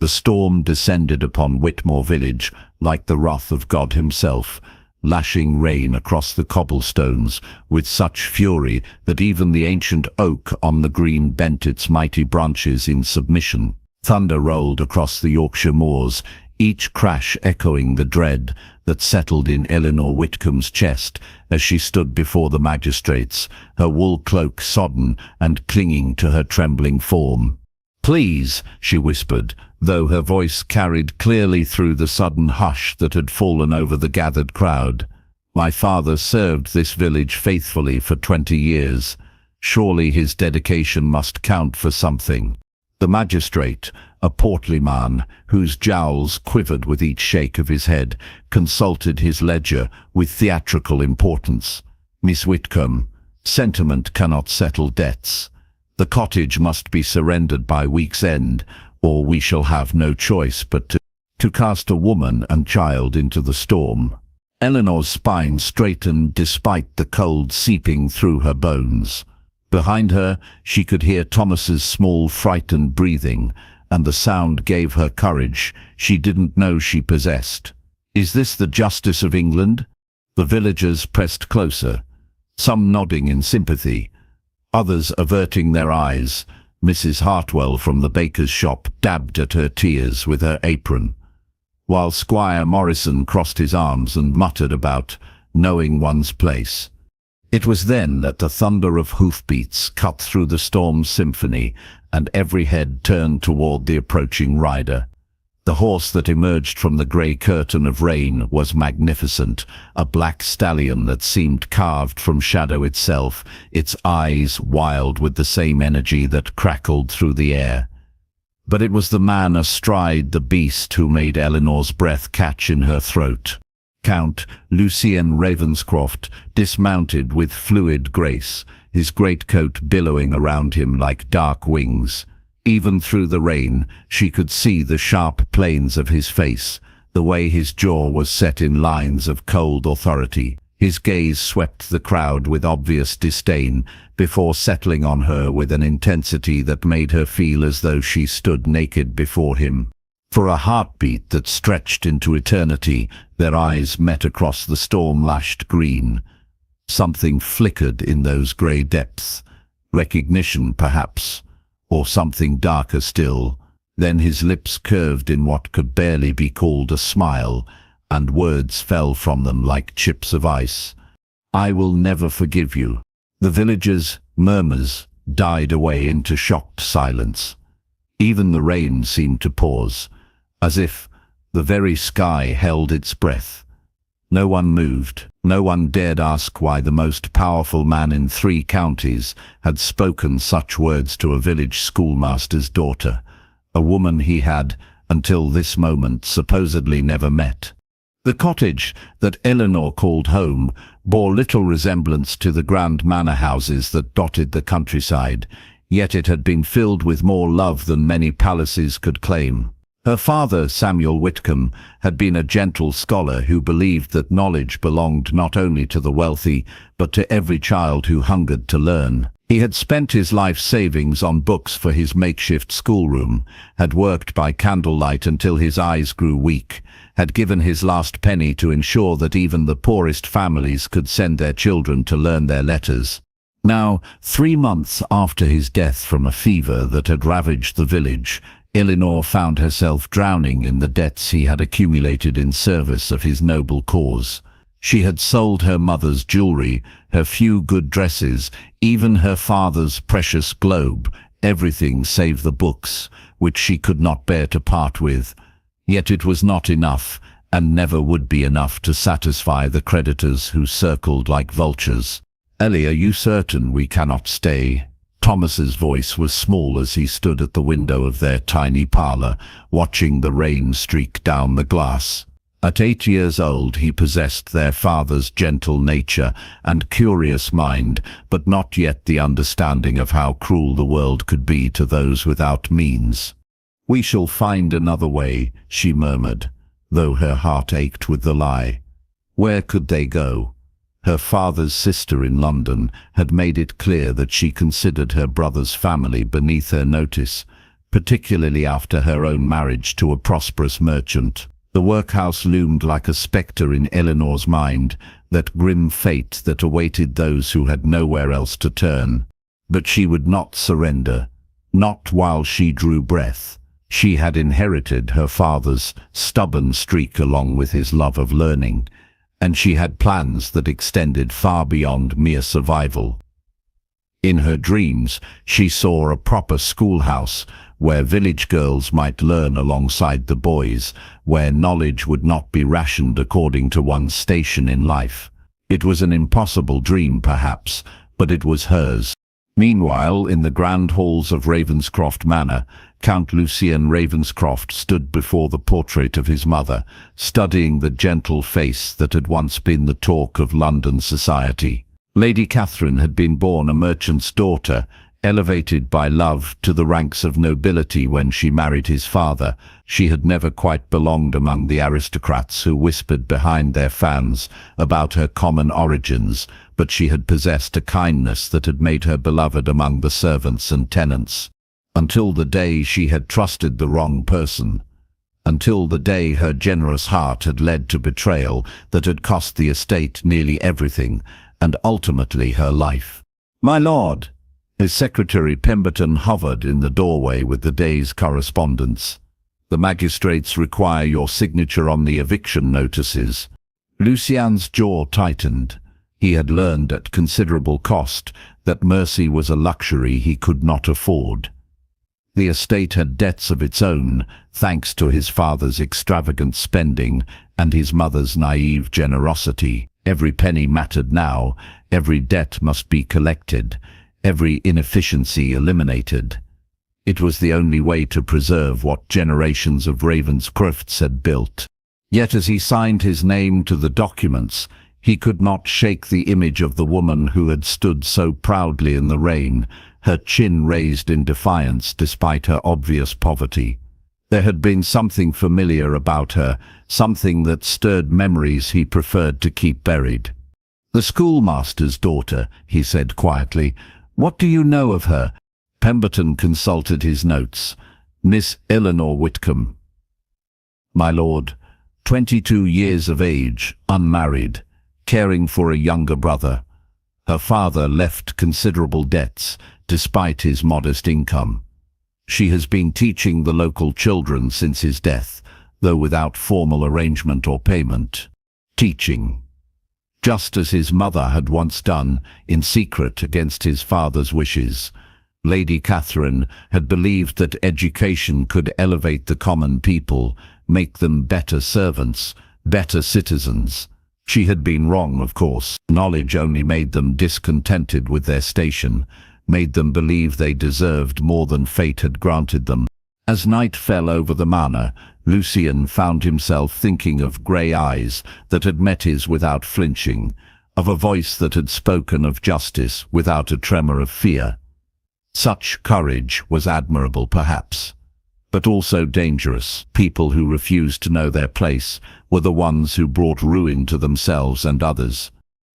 The storm descended upon Whitmore village like the wrath of God himself, lashing rain across the cobblestones with such fury that even the ancient oak on the green bent its mighty branches in submission. Thunder rolled across the Yorkshire moors, each crash echoing the dread that settled in Eleanor Whitcomb's chest as she stood before the magistrates, her wool cloak sodden and clinging to her trembling form. "Please," she whispered, though her voice carried clearly through the sudden hush that had fallen over the gathered crowd. "My father served this village faithfully for 20 years. Surely his dedication must count for something." The magistrate, a portly man, whose jowls quivered with each shake of his head, consulted his ledger with theatrical importance. "Miss Whitcomb, sentiment cannot settle debts. The cottage must be surrendered by week's end, or we shall have no choice but to cast a woman and child into the storm." Eleanor's spine straightened despite the cold seeping through her bones. Behind her, she could hear Thomas's small, frightened breathing, and the sound gave her courage she didn't know she possessed. "Is this the justice of England?" The villagers pressed closer, some nodding in sympathy, others averting their eyes. Mrs. Hartwell from the baker's shop dabbed at her tears with her apron, while Squire Morrison crossed his arms and muttered about knowing one's place. It was then that the thunder of hoofbeats cut through the storm's symphony, and every head turned toward the approaching rider. The horse that emerged from the grey curtain of rain was magnificent, a black stallion that seemed carved from shadow itself, its eyes wild with the same energy that crackled through the air. But it was the man astride the beast who made Eleanor's breath catch in her throat. Count Lucien Ravenscroft dismounted with fluid grace, his greatcoat billowing around him like dark wings. Even through the rain, she could see the sharp planes of his face, the way his jaw was set in lines of cold authority. His gaze swept the crowd with obvious disdain, before settling on her with an intensity that made her feel as though she stood naked before him. For a heartbeat that stretched into eternity, their eyes met across the storm-lashed green. Something flickered in those grey depths. Recognition, perhaps, or something darker still. Then his lips curved in what could barely be called a smile, and words fell from them like chips of ice. "I will never forgive you." The villagers' murmurs died away into shocked silence. Even the rain seemed to pause, as if the very sky held its breath. No one moved. No one dared ask why the most powerful man in 3 counties had spoken such words to a village schoolmaster's daughter, a woman he had, until this moment, supposedly never met. The cottage that Eleanor called home bore little resemblance to the grand manor houses that dotted the countryside, yet it had been filled with more love than many palaces could claim. Her father, Samuel Whitcomb, had been a gentle scholar who believed that knowledge belonged not only to the wealthy, but to every child who hungered to learn. He had spent his life savings on books for his makeshift schoolroom, had worked by candlelight until his eyes grew weak, had given his last penny to ensure that even the poorest families could send their children to learn their letters. Now, 3 months after his death from a fever that had ravaged the village, Eleanor found herself drowning in the debts he had accumulated in service of his noble cause. She had sold her mother's jewelry, her few good dresses, even her father's precious globe, everything save the books, which she could not bear to part with. Yet it was not enough, and never would be enough to satisfy the creditors who circled like vultures. "Ellie, are you certain we cannot stay?" Thomas's voice was small as he stood at the window of their tiny parlour, watching the rain streak down the glass. At 8 years old he possessed their father's gentle nature and curious mind, but not yet the understanding of how cruel the world could be to those without means. "We shall find another way," she murmured, though her heart ached with the lie. Where could they go? Her father's sister in London had made it clear that she considered her brother's family beneath her notice. particularly after her own marriage to a prosperous merchant. The workhouse loomed like a spectre in Eleanor's mind, that grim fate that awaited those who had nowhere else to turn. But she would not surrender, not while she drew breath. She had inherited her father's stubborn streak along with his love of learning, and she had plans that extended far beyond mere survival. In her dreams, she saw a proper schoolhouse, where village girls might learn alongside the boys, where knowledge would not be rationed according to one's station in life. It was an impossible dream, perhaps, but it was hers. Meanwhile, in the grand halls of Ravenscroft Manor, Count Lucien Ravenscroft stood before the portrait of his mother, studying the gentle face that had once been the talk of London society. Lady Catherine had been born a merchant's daughter, elevated by love to the ranks of nobility when she married his father. She had never quite belonged among the aristocrats who whispered behind their fans about her common origins, but she had possessed a kindness that had made her beloved among the servants and tenants. Until the day she had trusted the wrong person. Until the day her generous heart had led to betrayal that had cost the estate nearly everything, and ultimately her life. "My lord!" His secretary Pemberton hovered in the doorway with the day's correspondence. "The magistrates require your signature on the eviction notices." Lucien's jaw tightened. He had learned at considerable cost that mercy was a luxury he could not afford. The estate had debts of its own, thanks to his father's extravagant spending and his mother's naive generosity. Every penny mattered now, every debt must be collected, every inefficiency eliminated. It was the only way to preserve what generations of Ravenscrofts had built. Yet as he signed his name to the documents, he could not shake the image of the woman who had stood so proudly in the rain, her chin raised in defiance despite her obvious poverty. There had been something familiar about her, something that stirred memories he preferred to keep buried. "The schoolmaster's daughter," he said quietly. "What do you know of her?" Pemberton consulted his notes. "Miss Eleanor Whitcomb, my lord, 22 years of age, unmarried, caring for a younger brother. Her father left considerable debts, despite his modest income. She has been teaching the local children since his death, though without formal arrangement or payment. Teaching, just as his mother had once done, in secret against his father's wishes. Lady Catherine had believed that education could elevate the common people, make them better servants, better citizens. She had been wrong, of course. Knowledge only made them discontented with their station, made them believe they deserved more than fate had granted them. As night fell over the manor, Lucien found himself thinking of grey eyes that had met his without flinching, of a voice that had spoken of justice without a tremor of fear. Such courage was admirable, perhaps, but also dangerous. People who refused to know their place were the ones who brought ruin to themselves and others.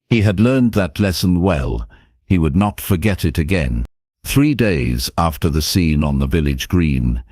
He had learned that lesson well. He would not forget it again. 3 days after the scene on the village green,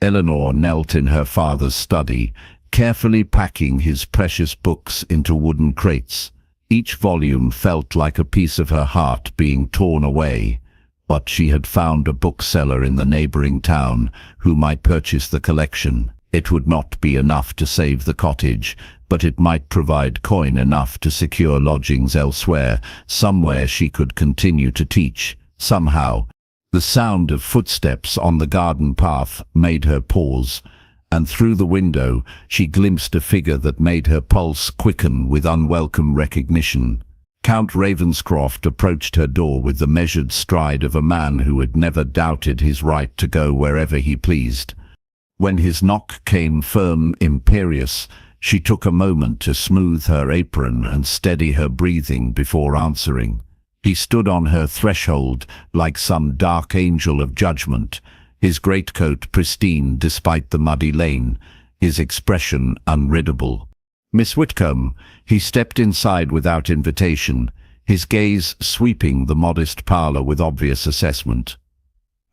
Eleanor knelt in her father's study, carefully packing his precious books into wooden crates. Each volume felt like a piece of her heart being torn away. But she had found a bookseller in the neighboring town who might purchase the collection. It would not be enough to save the cottage, but it might provide coin enough to secure lodgings elsewhere, somewhere she could continue to teach, somehow. The sound of footsteps on the garden path made her pause, and through the window she glimpsed a figure that made her pulse quicken with unwelcome recognition. Count Ravenscroft approached her door with the measured stride of a man who had never doubted his right to go wherever he pleased. When his knock came firm, imperious, she took a moment to smooth her apron and steady her breathing before answering. He stood on her threshold like some dark angel of judgment, his greatcoat pristine despite the muddy lane, his expression unreadable. "Miss Whitcomb." He stepped inside without invitation, his gaze sweeping the modest parlour with obvious assessment.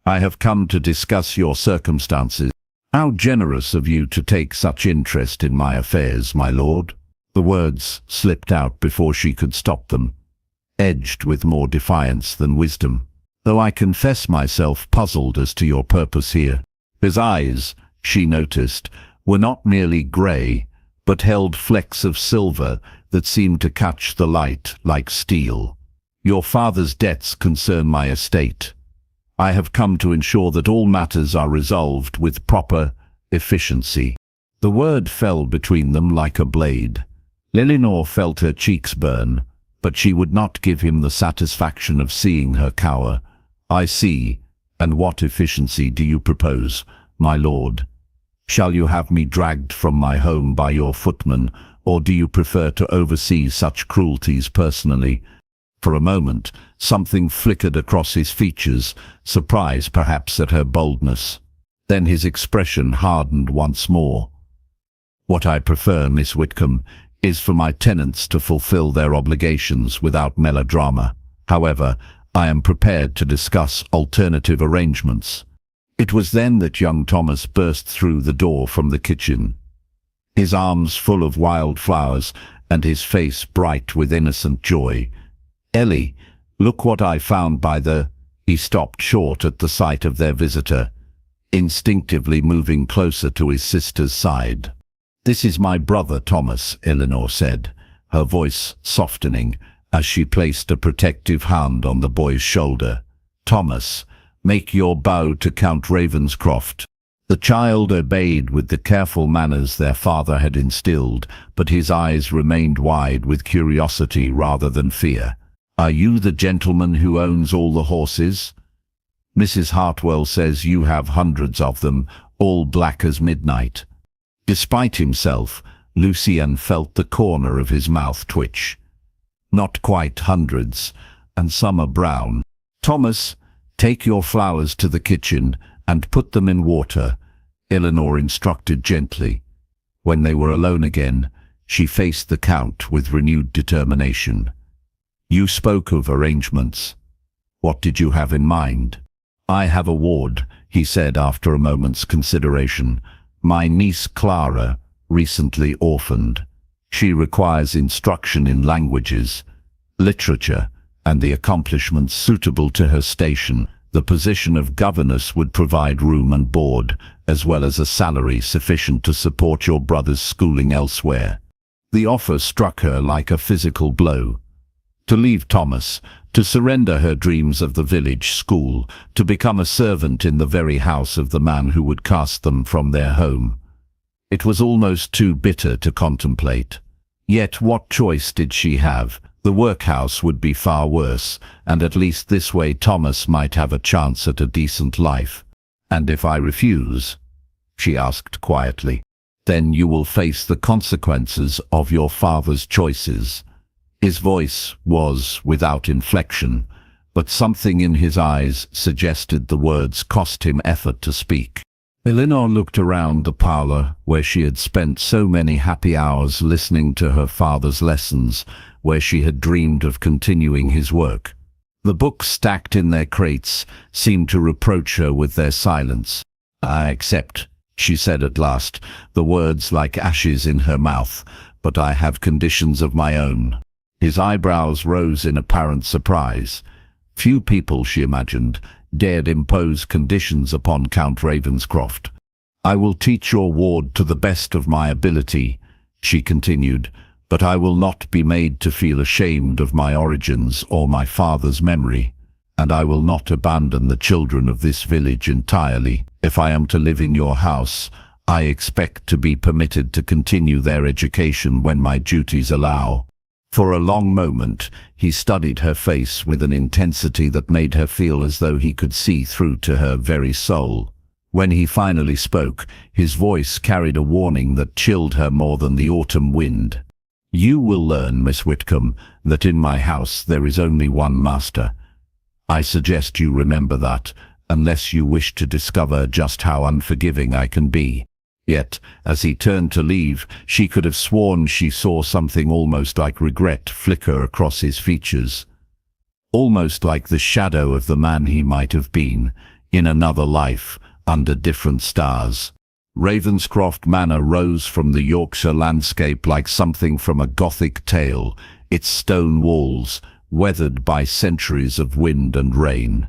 I have come to discuss your circumstances. How generous of you to take such interest in my affairs, my lord. The words slipped out before she could stop them, edged with more defiance than wisdom. Though I confess myself puzzled as to your purpose here. His eyes, she noticed, were not merely grey, but held flecks of silver that seemed to catch the light like steel. Your father's debts concern my estate. I have come to ensure that all matters are resolved with proper efficiency. The word fell between them like a blade. Elinor felt her cheeks burn, but she would not give him the satisfaction of seeing her cower. I see. And what efficiency do you propose, my lord? Shall you have me dragged from my home by your footman, or do you prefer to oversee such cruelties personally? For a moment, something flickered across his features, surprise perhaps at her boldness. Then his expression hardened once more. What I prefer, Miss Whitcomb, is for my tenants to fulfill their obligations without melodrama. However, I am prepared to discuss alternative arrangements. It was then that young Thomas burst through the door from the kitchen, his arms full of wild flowers and his face bright with innocent joy. Ellie, look what I found by the... He stopped short at the sight of their visitor, instinctively moving closer to his sister's side. This is my brother Thomas, Elinor said, her voice softening as she placed a protective hand on the boy's shoulder. Thomas, make your bow to Count Ravenscroft. The child obeyed with the careful manners their father had instilled, but his eyes remained wide with curiosity rather than fear. Are you the gentleman who owns all the horses? Mrs. Hartwell says you have hundreds of them, all black as midnight. Despite himself, Lucien felt the corner of his mouth twitch. Not quite hundreds, and some are brown. Thomas, take your flowers to the kitchen and put them in water, Elinor instructed gently. When they were alone again, she faced the Count with renewed determination. You spoke of arrangements. What did you have in mind? I have a ward, he said after a moment's consideration. My niece Clara, recently orphaned. She requires instruction in languages, literature, and the accomplishments suitable to her station. The position of governess would provide room and board, as well as a salary sufficient to support your brother's schooling elsewhere. The offer struck her like a physical blow. To leave Thomas, to surrender her dreams of the village school, to become a servant in the very house of the man who would cast them from their home. It was almost too bitter to contemplate. Yet what choice did she have? The workhouse would be far worse, and at least this way Thomas might have a chance at a decent life. And if I refuse? She asked quietly. Then you will face the consequences of your father's choices. His voice was without inflection, but something in his eyes suggested the words cost him effort to speak. Elinor looked around the parlour where she had spent so many happy hours listening to her father's lessons, where she had dreamed of continuing his work. The books stacked in their crates seemed to reproach her with their silence. I accept, she said at last, the words like ashes in her mouth, but I have conditions of my own. His eyebrows rose in apparent surprise. Few people, she imagined, dared impose conditions upon Count Ravenscroft. I will teach your ward to the best of my ability, she continued, but I will not be made to feel ashamed of my origins or my father's memory, and I will not abandon the children of this village entirely. If I am to live in your house, I expect to be permitted to continue their education when my duties allow. For a long moment, he studied her face with an intensity that made her feel as though he could see through to her very soul. When he finally spoke, his voice carried a warning that chilled her more than the autumn wind. You will learn, Miss Whitcomb, that in my house there is only one master. I suggest you remember that, unless you wish to discover just how unforgiving I can be. Yet, as he turned to leave, she could have sworn she saw something almost like regret flicker across his features. Almost like the shadow of the man he might have been, in another life, under different stars. Ravenscroft Manor rose from the Yorkshire landscape like something from a Gothic tale, its stone walls weathered by centuries of wind and rain.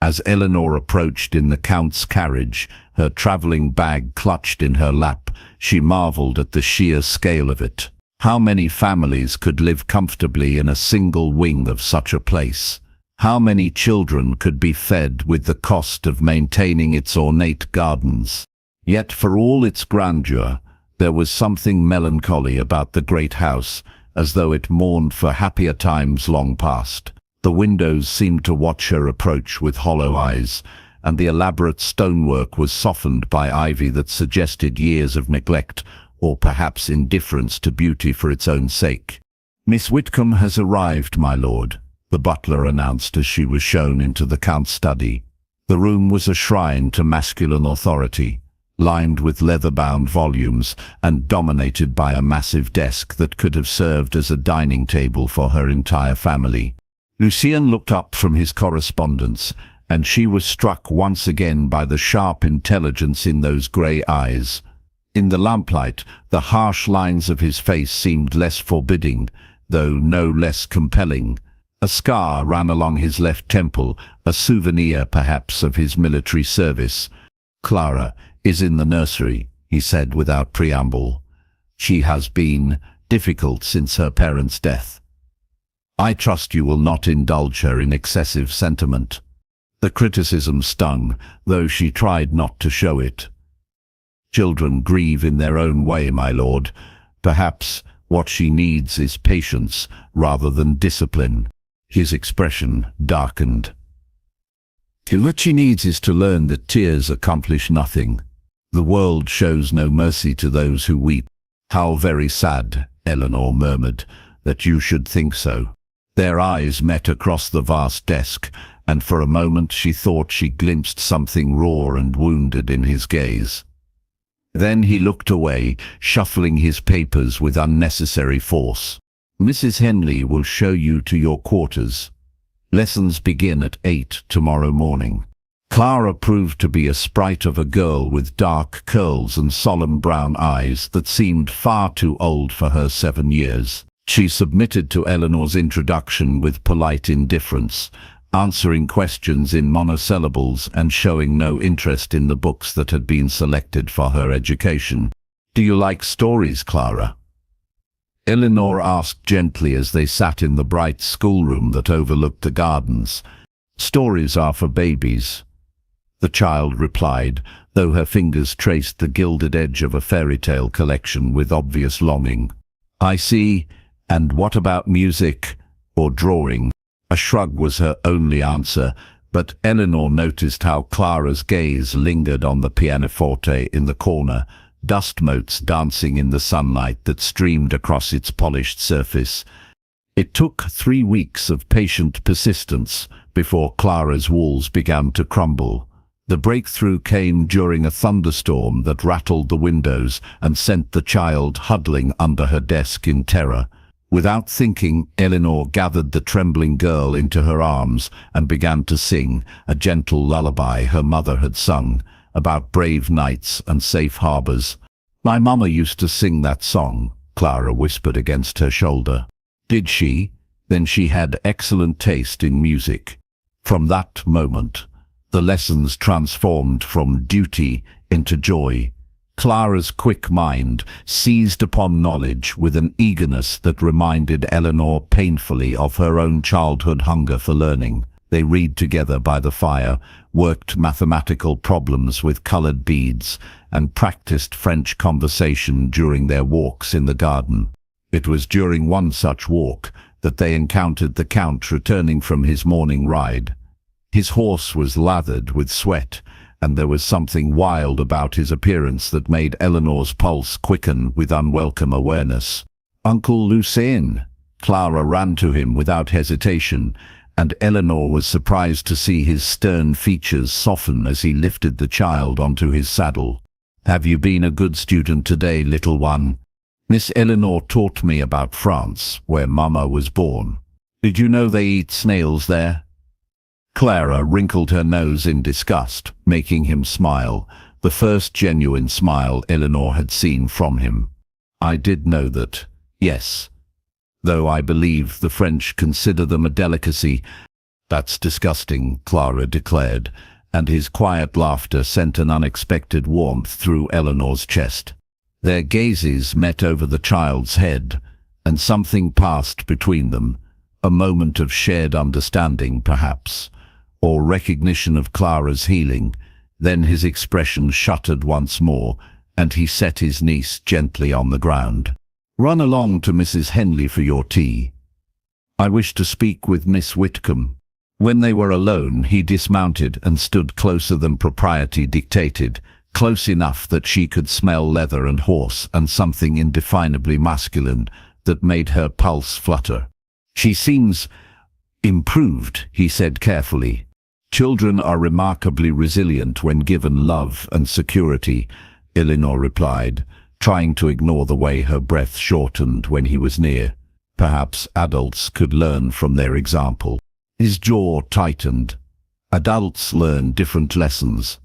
As Eleanor approached in the Count's carriage, her travelling bag clutched in her lap, she marvelled at the sheer scale of it. How many families could live comfortably in a single wing of such a place? How many children could be fed with the cost of maintaining its ornate gardens? Yet for all its grandeur, there was something melancholy about the great house, as though it mourned for happier times long past. The windows seemed to watch her approach with hollow eyes, and the elaborate stonework was softened by ivy that suggested years of neglect, or perhaps indifference to beauty for its own sake. "Miss Whitcomb has arrived, my lord," the butler announced as she was shown into the Count's study. The room was a shrine to masculine authority, lined with leather-bound volumes and dominated by a massive desk that could have served as a dining table for her entire family. Lucien looked up from his correspondence, and she was struck once again by the sharp intelligence in those grey eyes. In the lamplight, the harsh lines of his face seemed less forbidding, though no less compelling. A scar ran along his left temple, a souvenir perhaps of his military service. "Clara is in the nursery," he said without preamble. "She has been difficult since her parents' death. I trust you will not indulge her in excessive sentiment." The criticism stung, though she tried not to show it. "Children grieve in their own way, my lord. Perhaps what she needs is patience rather than discipline." His expression darkened. "What she needs is to learn that tears accomplish nothing. The world shows no mercy to those who weep." "How very sad," Eleanor murmured, "that you should think so." Their eyes met across the vast desk, and for a moment she thought she glimpsed something raw and wounded in his gaze. Then he looked away, shuffling his papers with unnecessary force. "Mrs. Henley will show you to your quarters. Lessons begin at 8 tomorrow morning." Clara proved to be a sprite of a girl with dark curls and solemn brown eyes that seemed far too old for her 7 years. She submitted to Eleanor's introduction with polite indifference, answering questions in monosyllables and showing no interest in the books that had been selected for her education. "Do you like stories, Clara?" Eleanor asked gently as they sat in the bright schoolroom that overlooked the gardens. "Stories are for babies," the child replied, though her fingers traced the gilded edge of a fairy tale collection with obvious longing. "I see. And what about music or drawing?" A shrug was her only answer, but Eleanor noticed how Clara's gaze lingered on the pianoforte in the corner, dust motes dancing in the sunlight that streamed across its polished surface. It took 3 weeks of patient persistence before Clara's walls began to crumble. The breakthrough came during a thunderstorm that rattled the windows and sent the child huddling under her desk in terror. Without thinking, Eleanor gathered the trembling girl into her arms and began to sing a gentle lullaby her mother had sung, about brave knights and safe harbors. "My mama used to sing that song," Clara whispered against her shoulder. "Did she? Then she had excellent taste in music." From that moment, the lessons transformed from duty into joy. Clara's quick mind seized upon knowledge with an eagerness that reminded Eleanor painfully of her own childhood hunger for learning. They read together by the fire, worked mathematical problems with colored beads, and practiced French conversation during their walks in the garden. It was during one such walk that they encountered the Count returning from his morning ride. His horse was lathered with sweat, and there was something wild about his appearance that made Eleanor's pulse quicken with unwelcome awareness. "Uncle Lucien!" Clara ran to him without hesitation, and Eleanor was surprised to see his stern features soften as he lifted the child onto his saddle. "Have you been a good student today, little one? Miss Eleanor taught me about France, where Mama was born. Did you know they eat snails there?" Clara wrinkled her nose in disgust, making him smile, the first genuine smile Eleanor had seen from him. I did know that, yes. Though I believe the French consider them a delicacy. That's disgusting, Clara declared, and his quiet laughter sent an unexpected warmth through Eleanor's chest. Their gazes met over the child's head, and something passed between them, a moment of shared understanding, perhaps, or recognition of Clara's healing. Then his expression shuttered once more, and he set his niece gently on the ground. Run along to Mrs. Henley for your tea. I wish to speak with Miss Whitcomb. When they were alone, he dismounted and stood closer than propriety dictated, close enough that she could smell leather and horse and something indefinably masculine that made her pulse flutter. She seems improved, he said carefully. Children are remarkably resilient when given love and security, Eleanor replied, trying to ignore the way her breath shortened when he was near. Perhaps adults could learn from their example. His jaw tightened. Adults learn different lessons,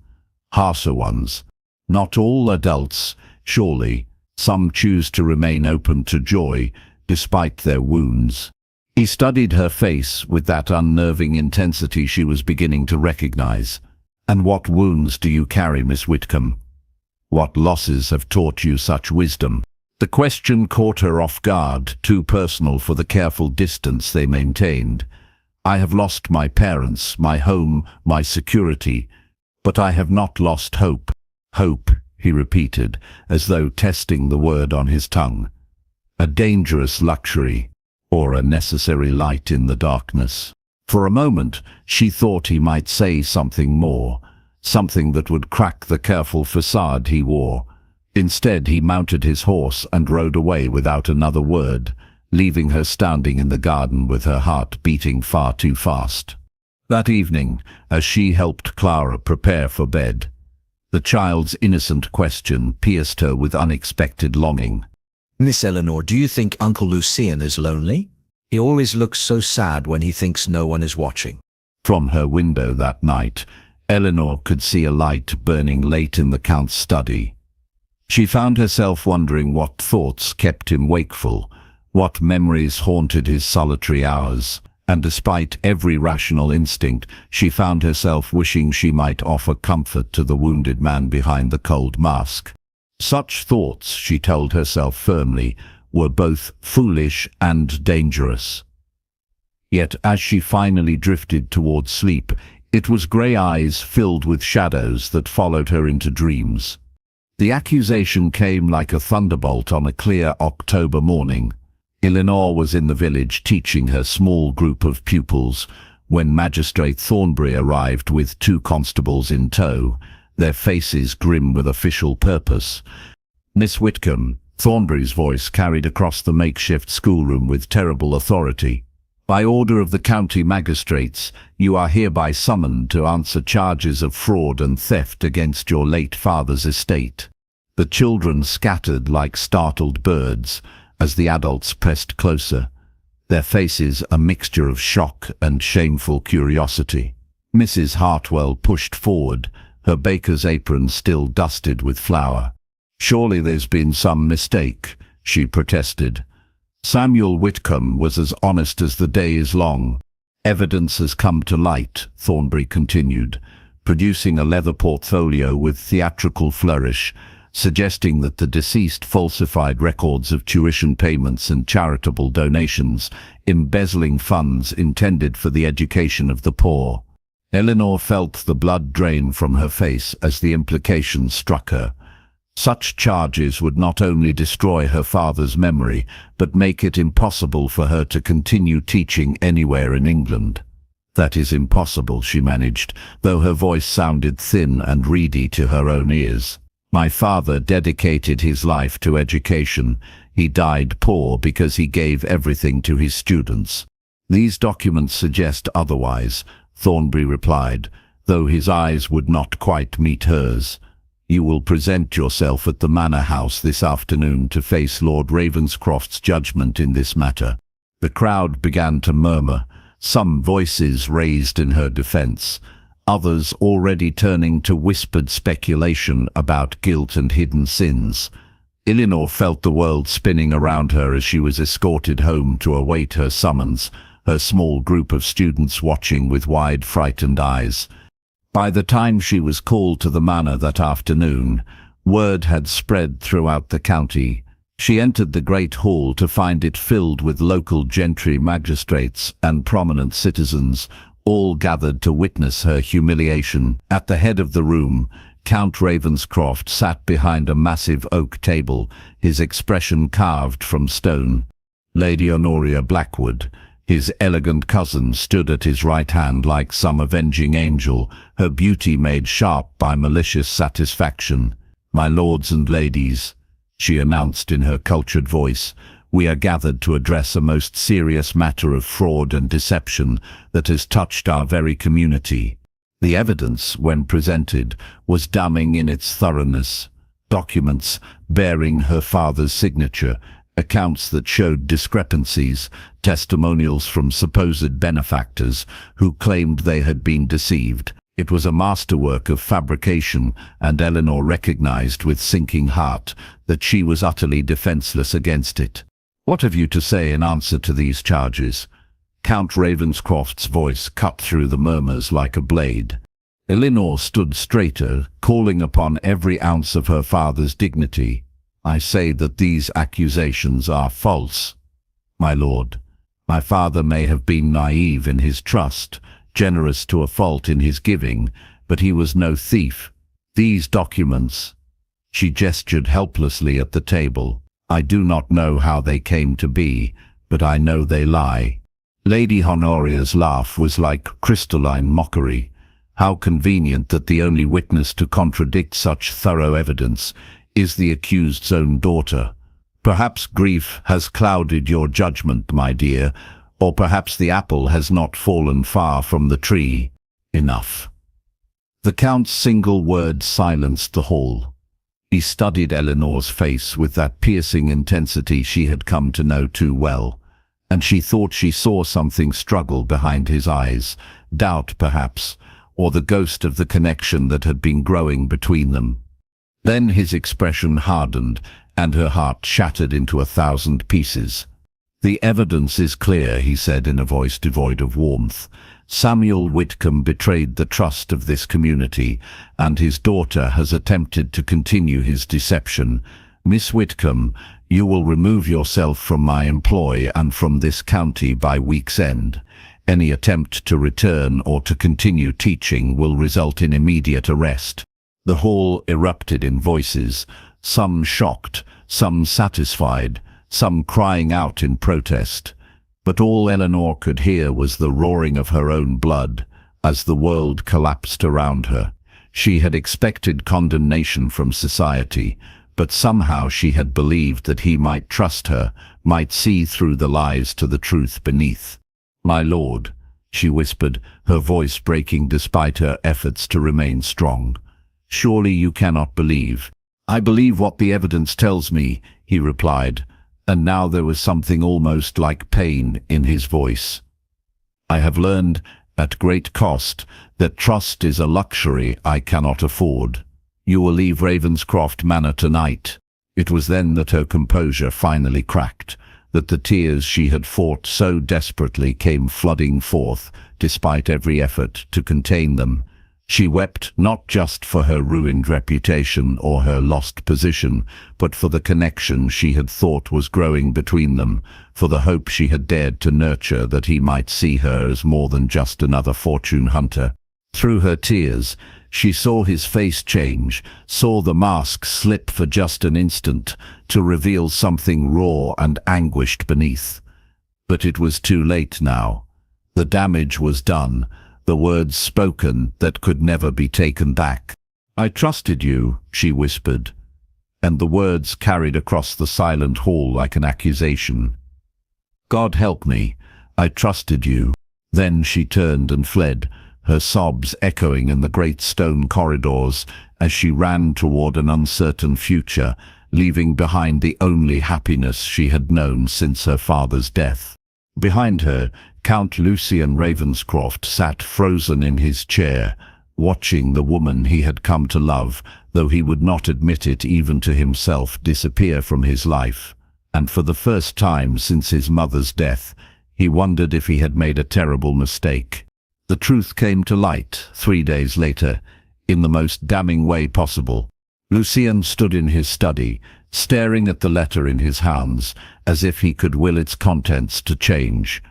harsher ones. Not all adults, surely. Some choose to remain open to joy, despite their wounds. He studied her face with that unnerving intensity she was beginning to recognize. And what wounds do you carry, Miss Whitcomb? What losses have taught you such wisdom? The question caught her off guard, too personal for the careful distance they maintained. I have lost my parents, my home, my security, but I have not lost hope. Hope, he repeated, as though testing the word on his tongue. A dangerous luxury, or a necessary light in the darkness. For a moment, she thought he might say something more, something that would crack the careful facade he wore. Instead, he mounted his horse and rode away without another word, leaving her standing in the garden with her heart beating far too fast. That evening, as she helped Clara prepare for bed, the child's innocent question pierced her with unexpected longing. Miss Eleanor, do you think Uncle Lucien is lonely? He always looks so sad when he thinks no one is watching. From her window that night, Eleanor could see a light burning late in the Count's study. She found herself wondering what thoughts kept him wakeful, what memories haunted his solitary hours, and despite every rational instinct, she found herself wishing she might offer comfort to the wounded man behind the cold mask. Such thoughts, she told herself firmly, were both foolish and dangerous. Yet as she finally drifted toward sleep, it was grey eyes filled with shadows that followed her into dreams. The accusation came like a thunderbolt on a clear October morning. Eleanor was in the village teaching her small group of pupils when Magistrate Thornbury arrived with 2 constables in tow, their faces grim with official purpose. Miss Whitcomb, Thornbury's voice carried across the makeshift schoolroom with terrible authority. By order of the county magistrates, you are hereby summoned to answer charges of fraud and theft against your late father's estate. The children scattered like startled birds as the adults pressed closer, their faces a mixture of shock and shameful curiosity. Mrs. Hartwell pushed forward, her baker's apron still dusted with flour. Surely there's been some mistake, she protested. Samuel Whitcomb was as honest as the day is long. Evidence has come to light, Thornbury continued, producing a leather portfolio with theatrical flourish, suggesting that the deceased falsified records of tuition payments and charitable donations, embezzling funds intended for the education of the poor. Eleanor felt the blood drain from her face as the implication struck her. Such charges would not only destroy her father's memory, but make it impossible for her to continue teaching anywhere in England. That is impossible, she managed, though her voice sounded thin and reedy to her own ears. My father dedicated his life to education. He died poor because he gave everything to his students. These documents suggest otherwise, Thornbury replied, though his eyes would not quite meet hers. You will present yourself at the Manor House this afternoon to face Lord Ravenscroft's judgment in this matter. The crowd began to murmur, some voices raised in her defense, others already turning to whispered speculation about guilt and hidden sins. Elinor felt the world spinning around her as she was escorted home to await her summons, her small group of students watching with wide, frightened eyes. By the time she was called to the manor that afternoon, word had spread throughout the county. She entered the great hall to find it filled with local gentry, magistrates, and prominent citizens, all gathered to witness her humiliation. At the head of the room, Count Ravenscroft sat behind a massive oak table, his expression carved from stone. Lady Honoria Blackwood, his elegant cousin, stood at his right hand like some avenging angel, her beauty made sharp by malicious satisfaction. "My lords and ladies," she announced in her cultured voice, "we are gathered to address a most serious matter of fraud and deception that has touched our very community." The evidence, when presented, was damning in its thoroughness. Documents bearing her father's signature, accounts that showed discrepancies, testimonials from supposed benefactors who claimed they had been deceived. It was a masterwork of fabrication, and Elinor recognized with sinking heart that she was utterly defenseless against it. "What have you to say in answer to these charges?" Count Ravenscroft's voice cut through the murmurs like a blade. Elinor stood straighter, calling upon every ounce of her father's dignity. "I say that these accusations are false, my lord. My father may have been naive in his trust, generous to a fault in his giving, but he was no thief. These documents—" She gestured helplessly at the table. "I do not know how they came to be, but I know they lie." Lady Honoria's laugh was like crystalline mockery. How convenient that the only witness to contradict such thorough evidence is the accused's own daughter. "Perhaps grief has clouded your judgment, my dear, or perhaps the apple has not fallen far from the tree. Enough." The Count's single word silenced the hall. He studied Elinor's face with that piercing intensity she had come to know too well, and she thought she saw something struggle behind his eyes, doubt perhaps, or the ghost of the connection that had been growing between them. Then his expression hardened, and her heart shattered into 1,000 pieces. "The evidence is clear," he said in a voice devoid of warmth. "Samuel Whitcomb betrayed the trust of this community, and his daughter has attempted to continue his deception. Miss Whitcomb, you will remove yourself from my employ and from this county by week's end. Any attempt to return or to continue teaching will result in immediate arrest." The hall erupted in voices, some shocked, some satisfied, some crying out in protest. But all Elinor could hear was the roaring of her own blood as the world collapsed around her. She had expected condemnation from society, but somehow she had believed that he might trust her, might see through the lies to the truth beneath. "My lord," she whispered, her voice breaking despite her efforts to remain strong. "Surely you cannot believe." "I believe what the evidence tells me," he replied, and now there was something almost like pain in his voice. "I have learned, at great cost, that trust is a luxury I cannot afford. You will leave Ravenscroft Manor tonight." It was then that her composure finally cracked, that the tears she had fought so desperately came flooding forth, despite every effort to contain them. She wept not just for her ruined reputation or her lost position, but for the connection she had thought was growing between them, for the hope she had dared to nurture that he might see her as more than just another fortune hunter. Through her tears, she saw his face change, saw the mask slip for just an instant to reveal something raw and anguished beneath. But it was too late now. The damage was done, the words spoken that could never be taken back. "I trusted you," she whispered, and the words carried across the silent hall like an accusation. "God help me, I trusted you." Then she turned and fled, her sobs echoing in the great stone corridors as she ran toward an uncertain future, leaving behind the only happiness she had known since her father's death. Behind her, Count Lucian Ravenscroft sat frozen in his chair, watching the woman he had come to love, though he would not admit it even to himself, disappear from his life. And for the first time since his mother's death, he wondered if he had made a terrible mistake. The truth came to light 3 days later, in the most damning way possible. Lucian stood in his study, staring at the letter in his hands, as if he could will its contents to change.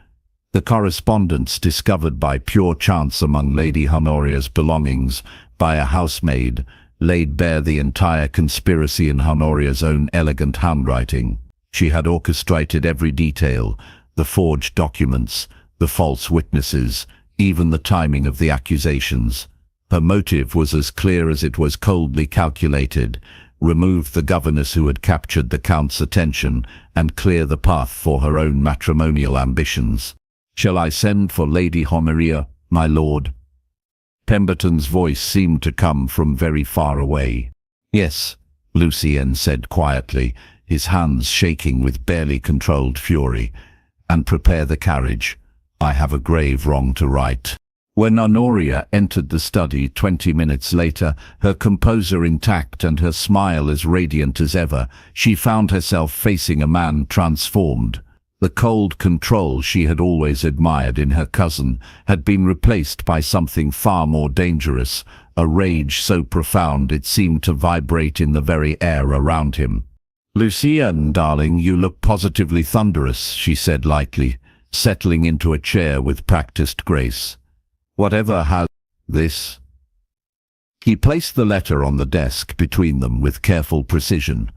The correspondence discovered by pure chance among Lady Honoria's belongings by a housemaid laid bare the entire conspiracy in Honoria's own elegant handwriting. She had orchestrated every detail, the forged documents, the false witnesses, even the timing of the accusations. Her motive was as clear as it was coldly calculated: remove the governess who had captured the Count's attention and clear the path for her own matrimonial ambitions. "Shall I send for Lady Honoria, my lord?" Pemberton's voice seemed to come from very far away. "Yes," Lucien said quietly, his hands shaking with barely controlled fury. "And prepare the carriage. I have a grave wrong to right." When Honoria entered the study 20 minutes later, her composure intact and her smile as radiant as ever, she found herself facing a man transformed. The cold control she had always admired in her cousin had been replaced by something far more dangerous, a rage so profound it seemed to vibrate in the very air around him. "Lucien, darling, you look positively thunderous," she said lightly, settling into a chair with practiced grace. "Whatever has this?" He placed the letter on the desk between them with careful precision.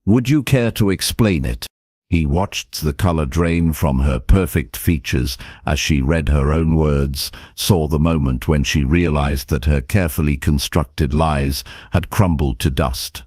"Would you care to explain it?" He watched the color drain from her perfect features as she read her own words, saw the moment when she realized that her carefully constructed lies had crumbled to dust.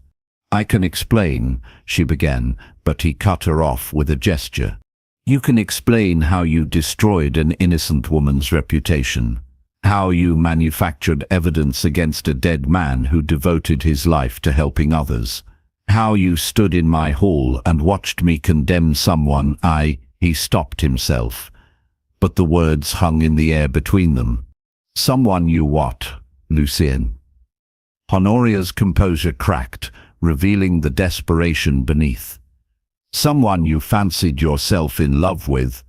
"I can explain," she began, but he cut her off with a gesture. "You can explain how you destroyed an innocent woman's reputation, how you manufactured evidence against a dead man who devoted his life to helping others, how you stood in my hall and watched me condemn someone He stopped himself, but the words hung in the air between them. "Someone you what, Lucien?" Honoria's composure cracked, revealing the desperation beneath. "Someone you fancied yourself in love with.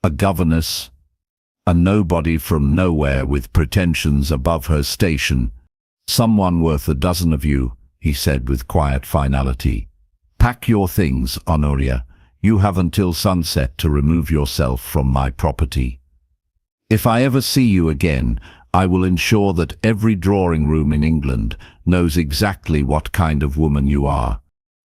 A governess. A nobody from nowhere with pretensions above her station. Someone worth a dozen of you," he said with quiet finality. "Pack your things, Honoria. You have until sunset to remove yourself from my property. If I ever see you again, I will ensure that every drawing room in England knows exactly what kind of woman you are."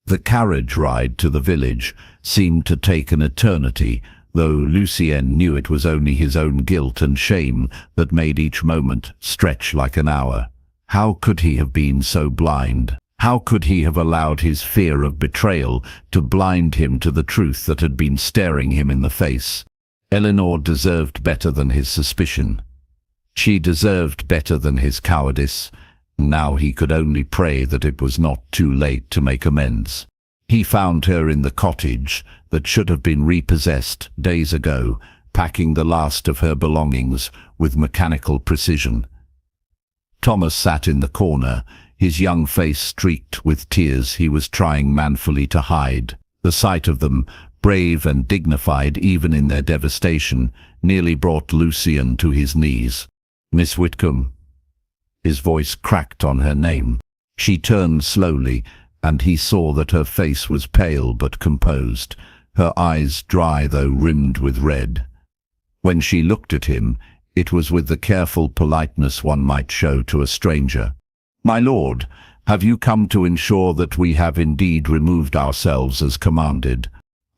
The carriage ride to the village seemed to take an eternity, though Lucien knew it was only his own guilt and shame that made each moment stretch like an hour. How could he have been so blind? How could he have allowed his fear of betrayal to blind him to the truth that had been staring him in the face? Eleanor deserved better than his suspicion. She deserved better than his cowardice. Now he could only pray that it was not too late to make amends. He found her in the cottage that should have been repossessed days ago, packing the last of her belongings with mechanical precision. Thomas sat in the corner, his young face streaked with tears he was trying manfully to hide. The sight of them, brave and dignified even in their devastation, nearly brought Lucien to his knees. "Miss Whitcomb." His voice cracked on her name. She turned slowly, and he saw that her face was pale but composed, her eyes dry though rimmed with red. When she looked at him, it was with the careful politeness one might show to a stranger. "My lord, have you come to ensure that we have indeed removed ourselves as commanded?"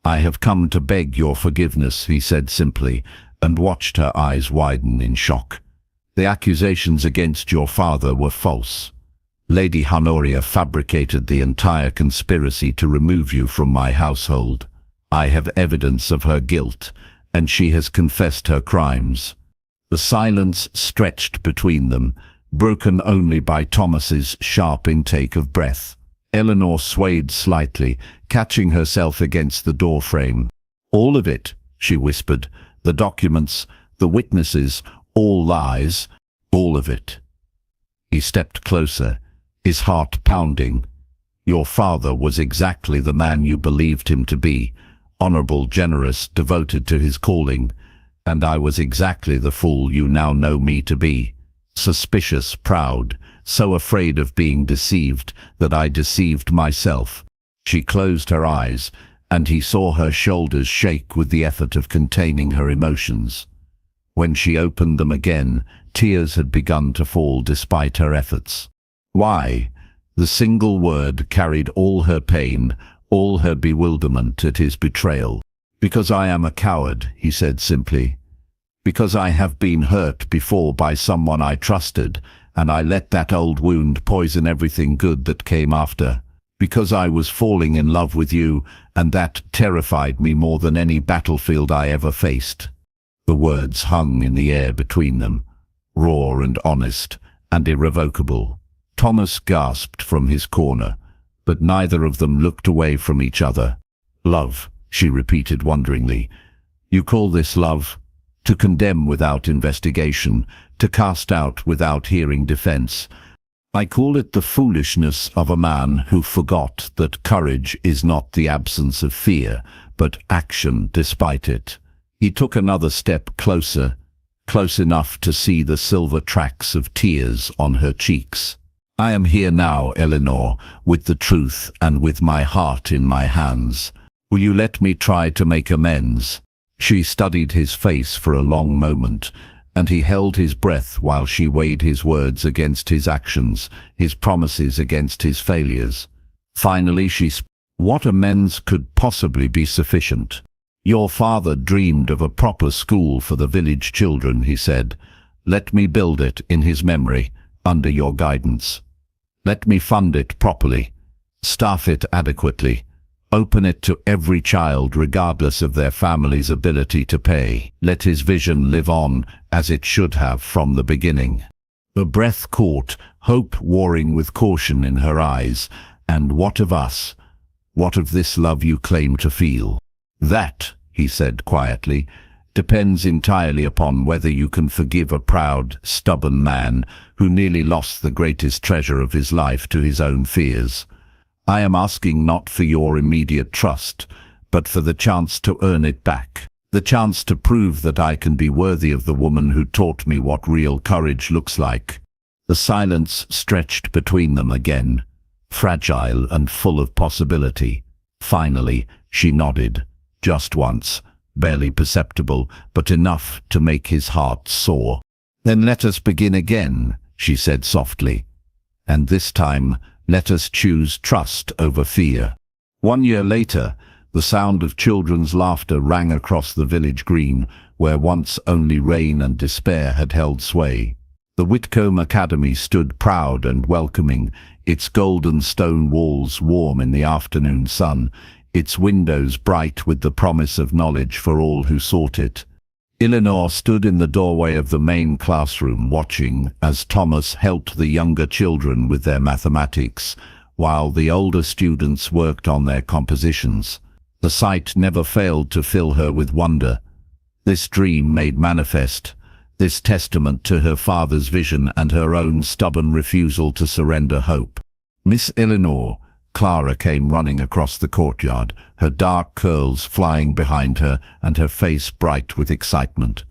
"I have come to beg your forgiveness," he said simply, and watched her eyes widen in shock. "The accusations against your father were false. Lady Honoria fabricated the entire conspiracy to remove you from my household. I have evidence of her guilt, and she has confessed her crimes." The silence stretched between them, broken only by Thomas's sharp intake of breath. Eleanor swayed slightly, catching herself against the doorframe. "All of it," she whispered. The documents, the witnesses, all lies, all of it. He stepped closer, his heart pounding. Your father was exactly the man you believed him to be, honorable, generous, devoted to his calling, and I was exactly the fool you now know me to be, suspicious, proud, so afraid of being deceived that I deceived myself. She closed her eyes, and he saw her shoulders shake with the effort of containing her emotions. When she opened them again, tears had begun to fall despite her efforts. Why? The single word carried all her pain, all her bewilderment at his betrayal. Because I am a coward, he said simply. Because I have been hurt before by someone I trusted, and I let that old wound poison everything good that came after. Because I was falling in love with you, and that terrified me more than any battlefield I ever faced. The words hung in the air between them, raw and honest, and irrevocable. Thomas gasped from his corner, but neither of them looked away from each other. Love, she repeated wonderingly. You call this love? To condemn without investigation, to cast out without hearing defense. I call it the foolishness of a man who forgot that courage is not the absence of fear, but action despite it. He took another step closer, close enough to see the silver tracks of tears on her cheeks. I am here now, Eleanor, with the truth and with my heart in my hands. Will you let me try to make amends? She studied his face for a long moment, and he held his breath while she weighed his words against his actions, his promises against his failures. Finally she spoke. What amends could possibly be sufficient? Your father dreamed of a proper school for the village children, he said. Let me build it in his memory, under your guidance. Let me fund it properly, staff it adequately, open it to every child regardless of their family's ability to pay. Let his vision live on as it should have from the beginning. Her breath caught, hope warring with caution in her eyes. And what of us? What of this love you claim to feel? That, he said quietly, depends entirely upon whether you can forgive a proud, stubborn man who nearly lost the greatest treasure of his life to his own fears. I am asking not for your immediate trust, but for the chance to earn it back. The chance to prove that I can be worthy of the woman who taught me what real courage looks like. The silence stretched between them again, fragile and full of possibility. Finally, she nodded, just once, barely perceptible, but enough to make his heart soar. Then let us begin again, she said softly. And this time, let us choose trust over fear. 1 year later, the sound of children's laughter rang across the village green, where once only rain and despair had held sway. The Whitcomb Academy stood proud and welcoming, its golden stone walls warm in the afternoon sun, its windows bright with the promise of knowledge for all who sought it. Eleanor stood in the doorway of the main classroom watching as Thomas helped the younger children with their mathematics, while the older students worked on their compositions. The sight never failed to fill her with wonder. This dream made manifest, this testament to her father's vision and her own stubborn refusal to surrender hope. Miss Eleanor, Clara came running across the courtyard, her dark curls flying behind her and her face bright with excitement.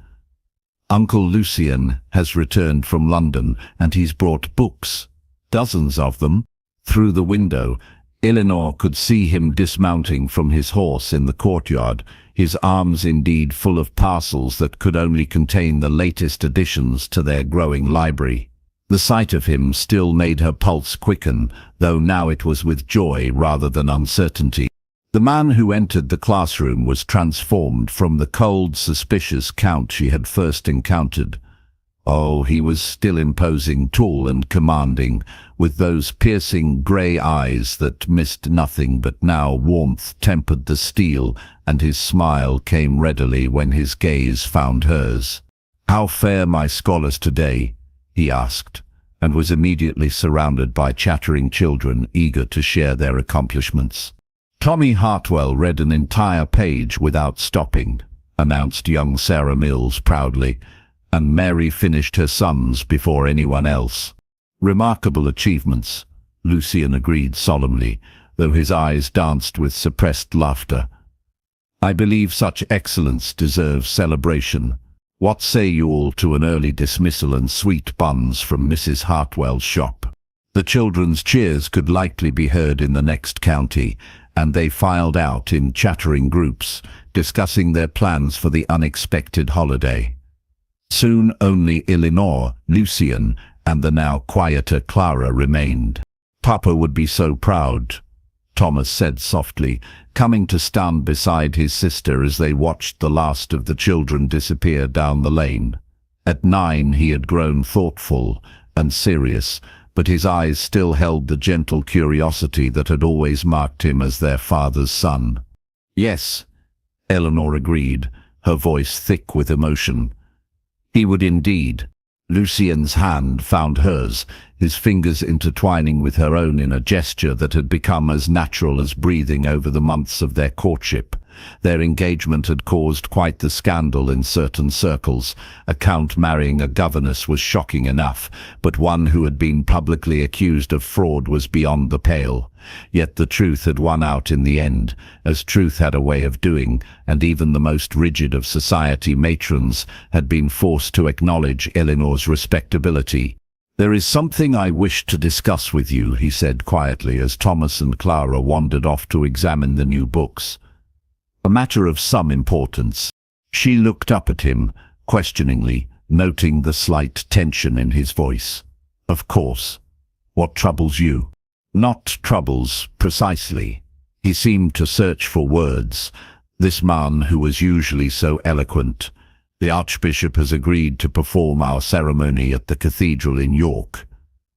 Uncle Lucien has returned from London, and he's brought books, dozens of them. Through the window, Eleanor could see him dismounting from his horse in the courtyard, his arms indeed full of parcels that could only contain the latest additions to their growing library. The sight of him still made her pulse quicken, though now it was with joy rather than uncertainty. The man who entered the classroom was transformed from the cold, suspicious Count she had first encountered. Oh, he was still imposing, tall and commanding, with those piercing grey eyes that missed nothing, but now warmth tempered the steel, and his smile came readily when his gaze found hers. "How fare my scholars today?" he asked, and was immediately surrounded by chattering children eager to share their accomplishments. Tommy Hartwell read an entire page without stopping, announced young Sarah Mills proudly, and Mary finished her sums before anyone else. Remarkable achievements, Lucian agreed solemnly, though his eyes danced with suppressed laughter. I believe such excellence deserves celebration. What say you all to an early dismissal and sweet buns from Mrs. Hartwell's shop? The children's cheers could likely be heard in the next county, and they filed out in chattering groups, discussing their plans for the unexpected holiday. Soon only Eleanor, Lucian, and the now quieter Clara remained. Papa would be so proud, Thomas said softly, coming to stand beside his sister as they watched the last of the children disappear down the lane. At 9 he had grown thoughtful and serious, but his eyes still held the gentle curiosity that had always marked him as their father's son. Yes, Eleanor agreed, her voice thick with emotion. He would indeed. Lucian's hand found hers, his fingers intertwining with her own in a gesture that had become as natural as breathing over the months of their courtship. Their engagement had caused quite the scandal in certain circles. A count marrying a governess was shocking enough, but one who had been publicly accused of fraud was beyond the pale. Yet the truth had won out in the end, as truth had a way of doing, and even the most rigid of society matrons had been forced to acknowledge Eleanor's respectability. "There is something I wish to discuss with you," he said quietly as Thomas and Clara wandered off to examine the new books. "A matter of some importance." She looked up at him, questioningly, noting the slight tension in his voice. "Of course. What troubles you?" "Not troubles, precisely." He seemed to search for words, this man who was usually so eloquent. "The Archbishop has agreed to perform our ceremony at the cathedral in York,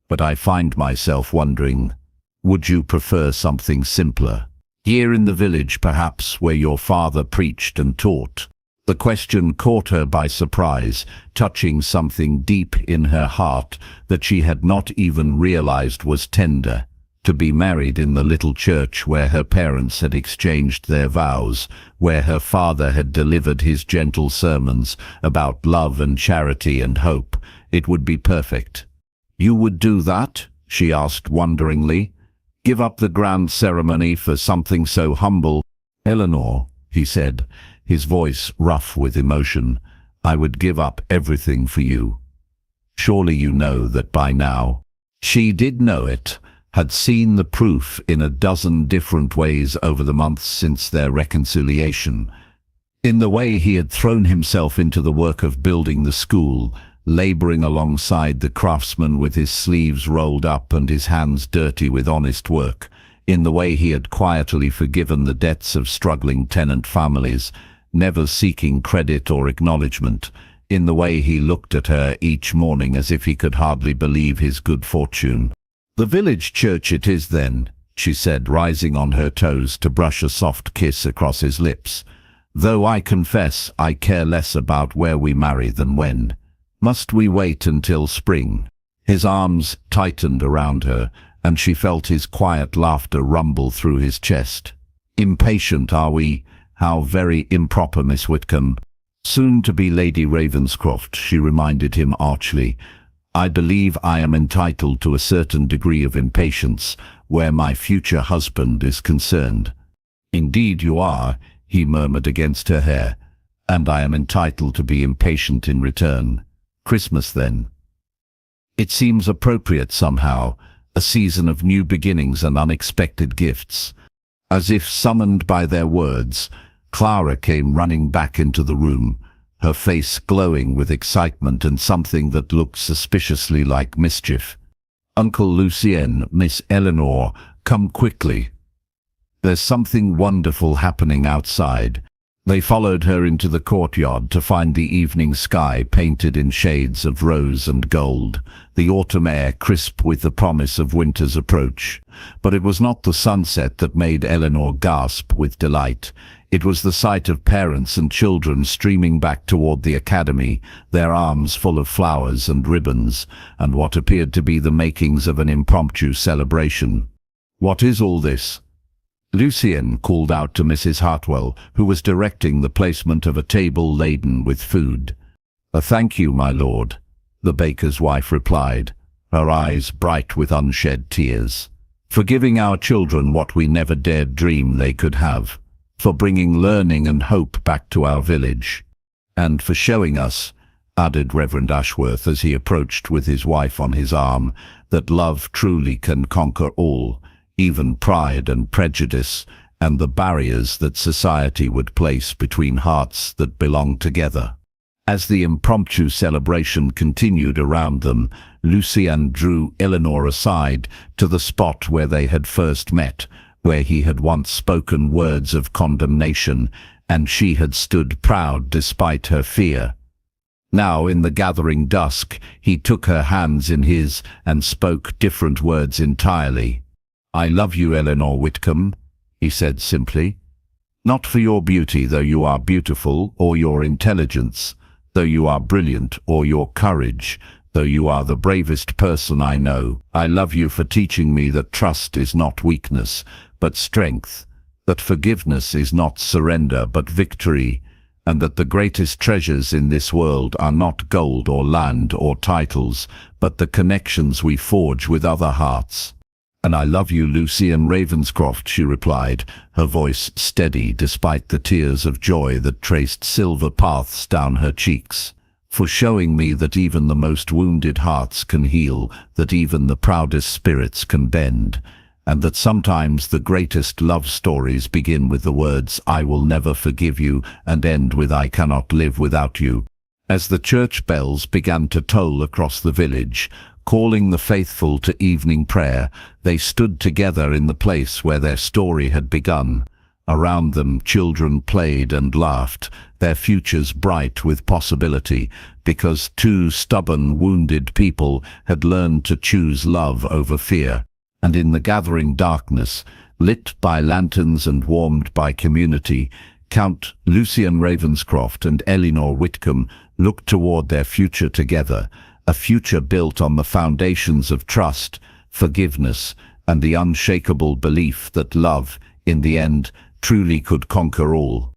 but I find myself wondering, would you prefer something simpler? Here in the village, perhaps, where your father preached and taught?" The question caught her by surprise, touching something deep in her heart that she had not even realized was tender. To be married in the little church where her parents had exchanged their vows, where her father had delivered his gentle sermons about love and charity and hope, it would be perfect. "You would do that?" she asked wonderingly. "Give up the grand ceremony for something so humble?" "Eleanor," he said, his voice rough with emotion, "I would give up everything for you. Surely you know that by now." She did know it, had seen the proof in a dozen different ways over the months since their reconciliation. In the way he had thrown himself into the work of building the school, laboring alongside the craftsman with his sleeves rolled up and his hands dirty with honest work, in the way he had quietly forgiven the debts of struggling tenant families, never seeking credit or acknowledgement, in the way he looked at her each morning as if he could hardly believe his good fortune. "The village church it is then," she said, rising on her toes to brush a soft kiss across his lips. "Though I confess I care less about where we marry than when. Must we wait until spring?" His arms tightened around her, and she felt his quiet laughter rumble through his chest. "Impatient, are we? How very improper, Miss Whitcomb." "Soon to be Lady Ravenscroft," she reminded him archly. "I believe I am entitled to a certain degree of impatience where my future husband is concerned." "Indeed you are," he murmured against her hair, "and I am entitled to be impatient in return. Christmas, then." It seems appropriate somehow, a season of new beginnings and unexpected gifts. As if summoned by their words, Clara came running back into the room, her face glowing with excitement and something that looked suspiciously like mischief. "Uncle Lucien, Miss Eleanor, come quickly. There's something wonderful happening outside." They followed her into the courtyard to find the evening sky painted in shades of rose and gold, the autumn air crisp with the promise of winter's approach. But it was not the sunset that made Eleanor gasp with delight. It was the sight of parents and children streaming back toward the academy, their arms full of flowers and ribbons, and what appeared to be the makings of an impromptu celebration. "What is all this?" Lucien called out to Mrs. Hartwell, who was directing the placement of a table laden with food. Thank you, my lord," the baker's wife replied, her eyes bright with unshed tears. "For giving our children what we never dared dream they could have, for bringing learning and hope back to our village, and for showing us," added Reverend Ashworth as he approached with his wife on his arm, "that love truly can conquer all, even pride and prejudice, and the barriers that society would place between hearts that belong together." As the impromptu celebration continued around them, Lucien drew Eleanor aside to the spot where they had first met, where he had once spoken words of condemnation, and she had stood proud despite her fear. Now, in the gathering dusk, he took her hands in his and spoke different words entirely. "I love you, Eleanor Whitcomb," he said simply. "Not for your beauty, though you are beautiful, or your intelligence, though you are brilliant, or your courage, though you are the bravest person I know. I love you for teaching me that trust is not weakness, but strength, that forgiveness is not surrender, but victory, and that the greatest treasures in this world are not gold or land or titles, but the connections we forge with other hearts." "And I love you, Lucien Ravenscroft," she replied, her voice steady despite the tears of joy that traced silver paths down her cheeks, "for showing me that even the most wounded hearts can heal, that even the proudest spirits can bend, and that sometimes the greatest love stories begin with the words, 'I will never forgive you,' and end with, 'I cannot live without you.'" As the church bells began to toll across the village, calling the faithful to evening prayer, they stood together in the place where their story had begun. Around them, children played and laughed, their futures bright with possibility, because two stubborn, wounded people had learned to choose love over fear. And in the gathering darkness, lit by lanterns and warmed by community, Count Lucien Ravenscroft and Eleanor Whitcomb looked toward their future together, a future built on the foundations of trust, forgiveness, and the unshakable belief that love, in the end, truly could conquer all.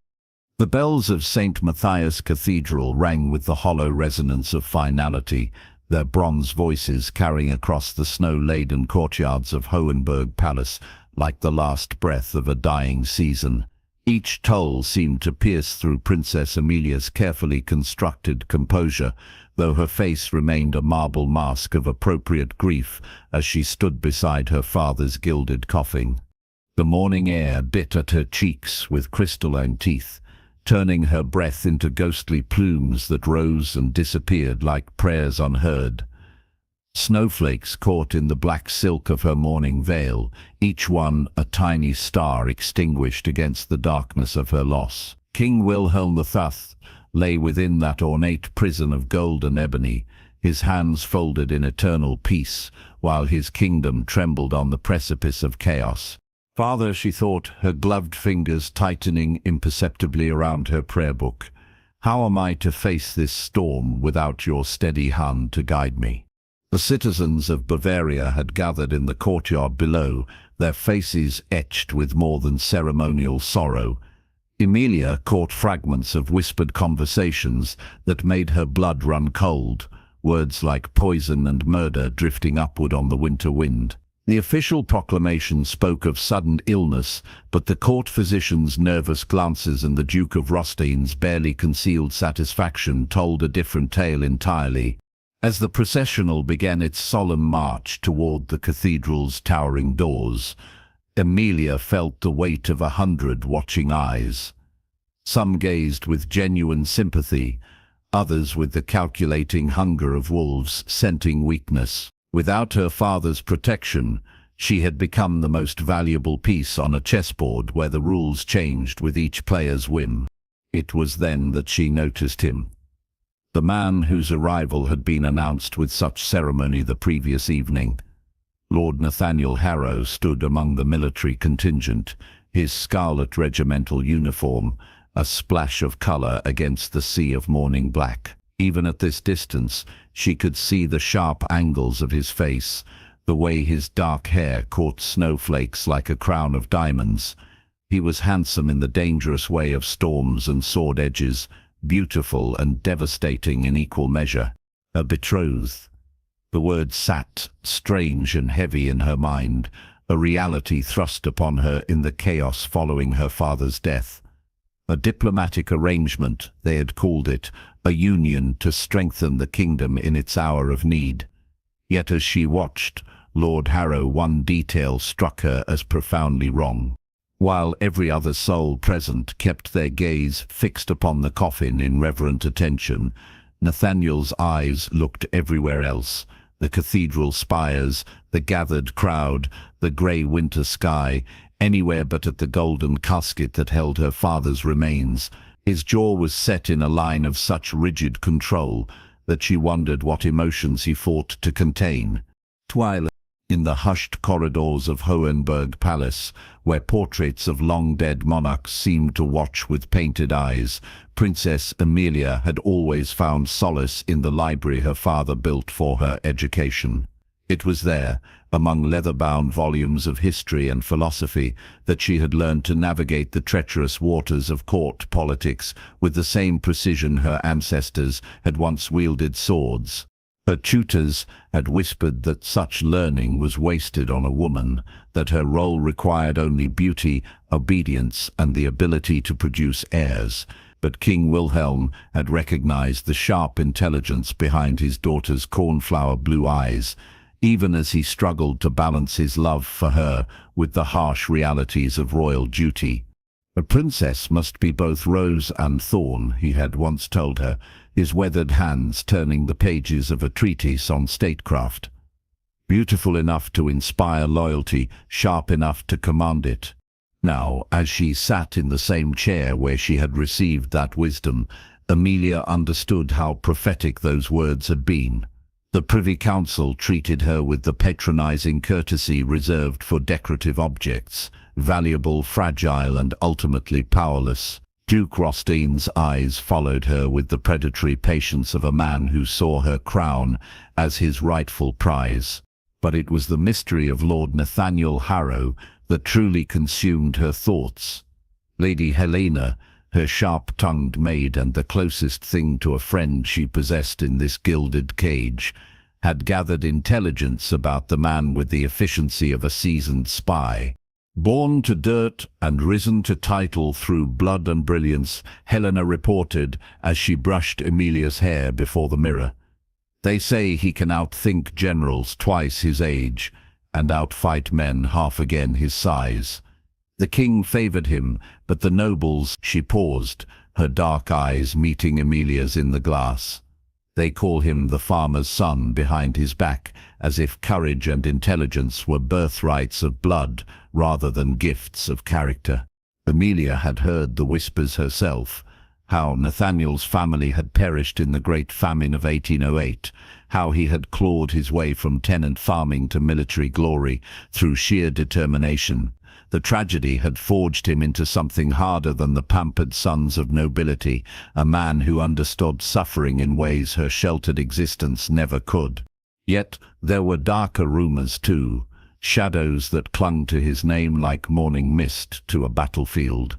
The bells of St. Matthias Cathedral rang with the hollow resonance of finality, their bronze voices carrying across the snow-laden courtyards of Hohenberg Palace like the last breath of a dying season. Each toll seemed to pierce through Princess Amelia's carefully constructed composure, though her face remained a marble mask of appropriate grief as she stood beside her father's gilded coffin. The morning air bit at her cheeks with crystalline teeth, turning her breath into ghostly plumes that rose and disappeared like prayers unheard. Snowflakes caught in the black silk of her mourning veil, each one a tiny star extinguished against the darkness of her loss. King Wilhelm III lay within that ornate prison of gold and ebony, his hands folded in eternal peace, while his kingdom trembled on the precipice of chaos. "Father," she thought, her gloved fingers tightening imperceptibly around her prayer book, "how am I to face this storm without your steady hand to guide me?" The citizens of Bavaria had gathered in the courtyard below, their faces etched with more than ceremonial sorrow. Emilia caught fragments of whispered conversations that made her blood run cold, words like poison and murder drifting upward on the winter wind. The official proclamation spoke of sudden illness, but the court physician's nervous glances and the Duke of Rostein's barely concealed satisfaction told a different tale entirely. As the processional began its solemn march toward the cathedral's towering doors, Emilia felt the weight of 100 watching eyes. Some gazed with genuine sympathy, others with the calculating hunger of wolves scenting weakness. Without her father's protection, she had become the most valuable piece on a chessboard where the rules changed with each player's whim. It was then that she noticed him. The man whose arrival had been announced with such ceremony the previous evening. Lord Nathaniel Harrow stood among the military contingent, his scarlet regimental uniform a splash of color against the sea of morning black. Even at this distance, she could see the sharp angles of his face, the the way his dark hair caught snowflakes like a crown of diamonds. He was handsome in the dangerous way of storms and sword edges, beautiful and devastating in equal measure. A betrothed. The word sat strange and heavy in her mind, a reality thrust upon her in the chaos following her father's death. A diplomatic arrangement, they had called it, a union to strengthen the kingdom in its hour of need. Yet as she watched, Lord Harrow, one detail struck her as profoundly wrong. While every other soul present kept their gaze fixed upon the coffin in reverent attention, Nathaniel's eyes looked everywhere else. The cathedral spires, the gathered crowd, the grey winter sky, anywhere but at the golden casket that held her father's remains. His jaw was set in a line of such rigid control that she wondered what emotions he fought to contain. Twilight. In the hushed corridors of Hohenberg Palace, where portraits of long-dead monarchs seemed to watch with painted eyes, Princess Emilia had always found solace in the library her father built for her education. It was there, among leather-bound volumes of history and philosophy, that she had learned to navigate the treacherous waters of court politics with the same precision her ancestors had once wielded swords. Her tutors had whispered that such learning was wasted on a woman, that her role required only beauty, obedience, and the ability to produce heirs. But King Wilhelm had recognized the sharp intelligence behind his daughter's cornflower blue eyes, even as he struggled to balance his love for her with the harsh realities of royal duty. A princess must be both rose and thorn, he had once told her, his weathered hands turning the pages of a treatise on statecraft. Beautiful enough to inspire loyalty, sharp enough to command it. Now, as she sat in the same chair where she had received that wisdom, Emilia understood how prophetic those words had been. The Privy Council treated her with the patronizing courtesy reserved for decorative objects, valuable, fragile, and ultimately powerless. Duke Rostein's eyes followed her with the predatory patience of a man who saw her crown as his rightful prize. But it was the mystery of Lord Nathaniel Harrow that truly consumed her thoughts. Lady Helena, her sharp-tongued maid and the closest thing to a friend she possessed in this gilded cage, had gathered intelligence about the man with the efficiency of a seasoned spy. Born to dirt and risen to title through blood and brilliance, Helena reported as she brushed Emilia's hair before the mirror. They say he can outthink generals twice his age and outfight men half again his size. The king favored him, but the nobles— She paused, her dark eyes meeting Emilia's in the glass. They call him the farmer's son behind his back, as if courage and intelligence were birthrights of blood rather than gifts of character. Emilia had heard the whispers herself, how Nathaniel's family had perished in the Great Famine of 1808, how he had clawed his way from tenant farming to military glory through sheer determination. The tragedy had forged him into something harder than the pampered sons of nobility, a man who understood suffering in ways her sheltered existence never could. Yet there were darker rumors too, shadows that clung to his name like morning mist to a battlefield.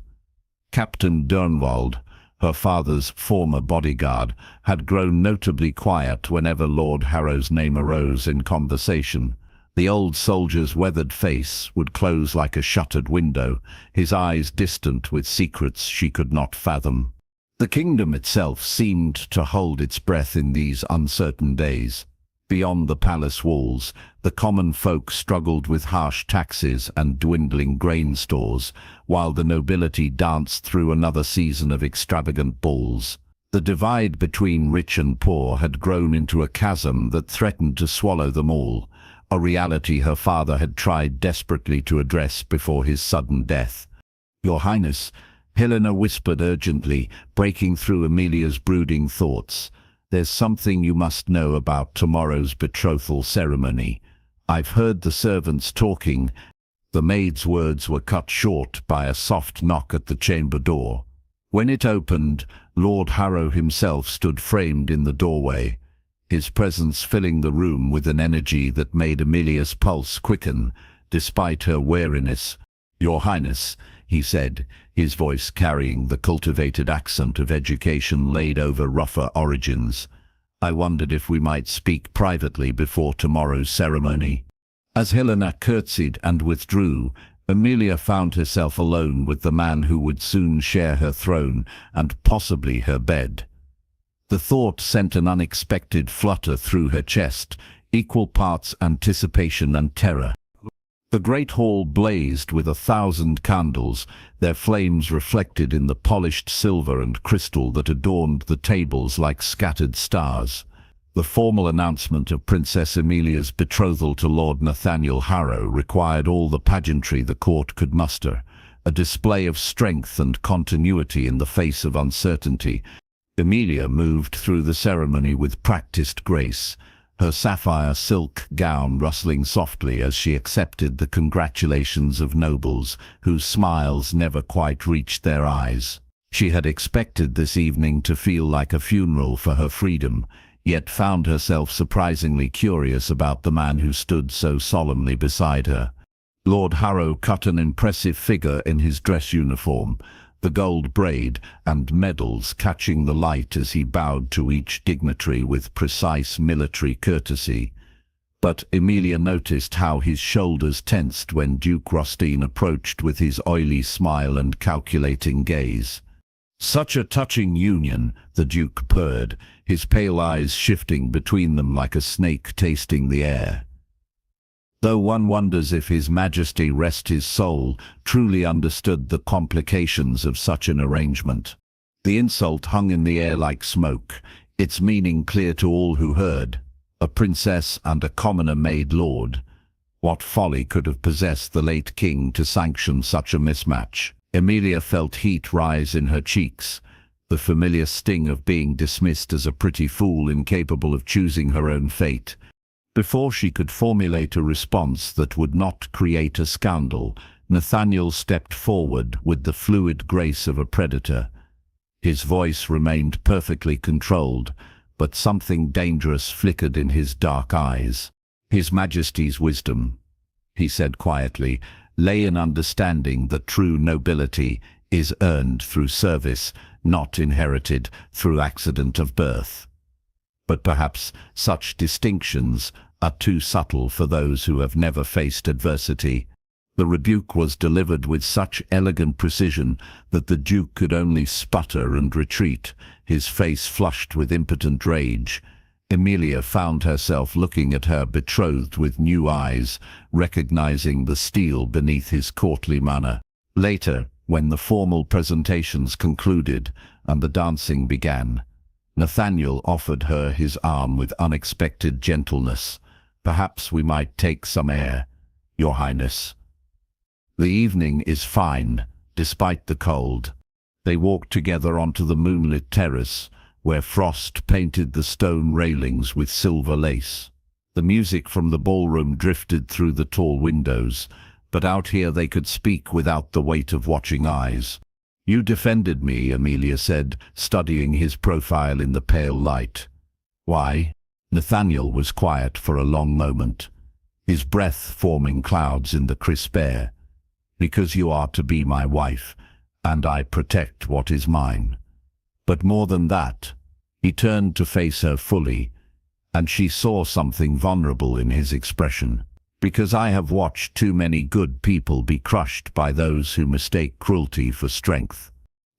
Captain Dernwald, her father's former bodyguard, had grown notably quiet whenever Lord Harrow's name arose in conversation. The old soldier's weathered face would close like a shuttered window, his eyes distant with secrets she could not fathom. The kingdom itself seemed to hold its breath in these uncertain days. Beyond the palace walls, the common folk struggled with harsh taxes and dwindling grain stores, while the nobility danced through another season of extravagant balls. The divide between rich and poor had grown into a chasm that threatened to swallow them all, a reality her father had tried desperately to address before his sudden death. "Your Highness," Helena whispered urgently, breaking through Emilia's brooding thoughts, "there's something you must know about tomorrow's betrothal ceremony. I've heard the servants talking." The maid's words were cut short by a soft knock at the chamber door. When it opened, Lord Harrow himself stood framed in the doorway. his presence filling the room with an energy that made Amelia's pulse quicken, despite her wariness. "Your Highness," he said, his voice carrying the cultivated accent of education laid over rougher origins. "I wondered if we might speak privately before tomorrow's ceremony." As Helena curtsied and withdrew, Amelia found herself alone with the man who would soon share her throne and possibly her bed. The thought sent an unexpected flutter through her chest, equal parts anticipation and terror. The great hall blazed with 1,000 candles, their flames reflected in the polished silver and crystal that adorned the tables like scattered stars. The formal announcement of Princess Amelia's betrothal to Lord Nathaniel Harrow required all the pageantry the court could muster, a display of strength and continuity in the face of uncertainty. Amelia moved through the ceremony with practiced grace, her sapphire silk gown rustling softly as she accepted the congratulations of nobles whose smiles never quite reached their eyes. She had expected this evening to feel like a funeral for her freedom, yet found herself surprisingly curious about the man who stood so solemnly beside her. Lord Harrow cut an impressive figure in his dress uniform, the gold braid and medals catching the light as he bowed to each dignitary with precise military courtesy. But Amelia noticed how his shoulders tensed when Duke Rostine approached with his oily smile and calculating gaze. "Such a touching union," the Duke purred, his pale eyes shifting between them like a snake tasting the air. Though one wonders if His Majesty, rest his soul, truly understood the complications of such an arrangement. The insult hung in the air like smoke, its meaning clear to all who heard. A princess and a commoner made lord. What folly could have possessed the late king to sanction such a mismatch? Amelia felt heat rise in her cheeks, the familiar sting of being dismissed as a pretty fool incapable of choosing her own fate. Before she could formulate a response that would not create a scandal, Nathaniel stepped forward with the fluid grace of a predator. His voice remained perfectly controlled, but something dangerous flickered in his dark eyes. "His Majesty's wisdom," he said quietly, "lay in understanding that true nobility is earned through service, not inherited through accident of birth. But perhaps such distinctions are too subtle for those who have never faced adversity." The rebuke was delivered with such elegant precision that the Duke could only sputter and retreat, his face flushed with impotent rage. Amelia found herself looking at her betrothed with new eyes, recognizing the steel beneath his courtly manner. Later, when the formal presentations concluded and the dancing began, Nathaniel offered her his arm with unexpected gentleness. "Perhaps we might take some air, Your Highness. The evening is fine, despite the cold." They walked together onto the moonlit terrace, where frost painted the stone railings with silver lace. The music from the ballroom drifted through the tall windows, but out here they could speak without the weight of watching eyes. "You defended me," Amelia said, studying his profile in the pale light. "Why?" Nathaniel was quiet for a long moment, his breath forming clouds in the crisp air. "Because you are to be my wife, and I protect what is mine. But more than that." He turned to face her fully, and she saw something vulnerable in his expression. "Because I have watched too many good people be crushed by those who mistake cruelty for strength."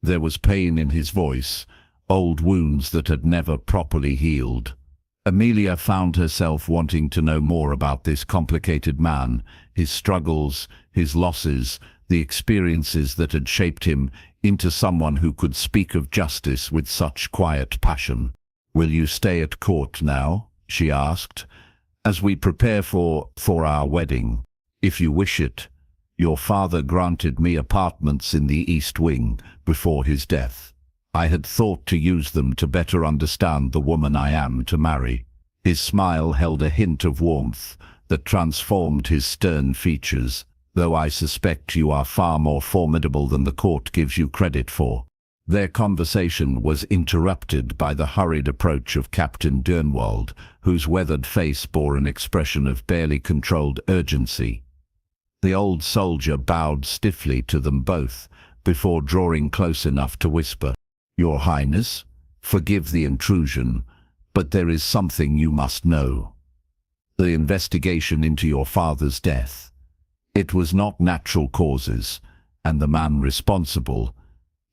There was pain in his voice, old wounds that had never properly healed. Amelia found herself wanting to know more about this complicated man, his struggles, his losses, the experiences that had shaped him into someone who could speak of justice with such quiet passion. "Will you stay at court now?" she asked, "as we prepare for our wedding? If you wish it. Your father granted me apartments in the East Wing before his death. I had thought to use them to better understand the woman I am to marry." His smile held a hint of warmth that transformed his stern features. "Though I suspect you are far more formidable than the court gives you credit for." Their conversation was interrupted by the hurried approach of Captain Dernwald, whose weathered face bore an expression of barely controlled urgency. The old soldier bowed stiffly to them both, before drawing close enough to whisper, "Your Highness, forgive the intrusion, but there is something you must know. The investigation into your father's death. It was not natural causes, and the man responsible—"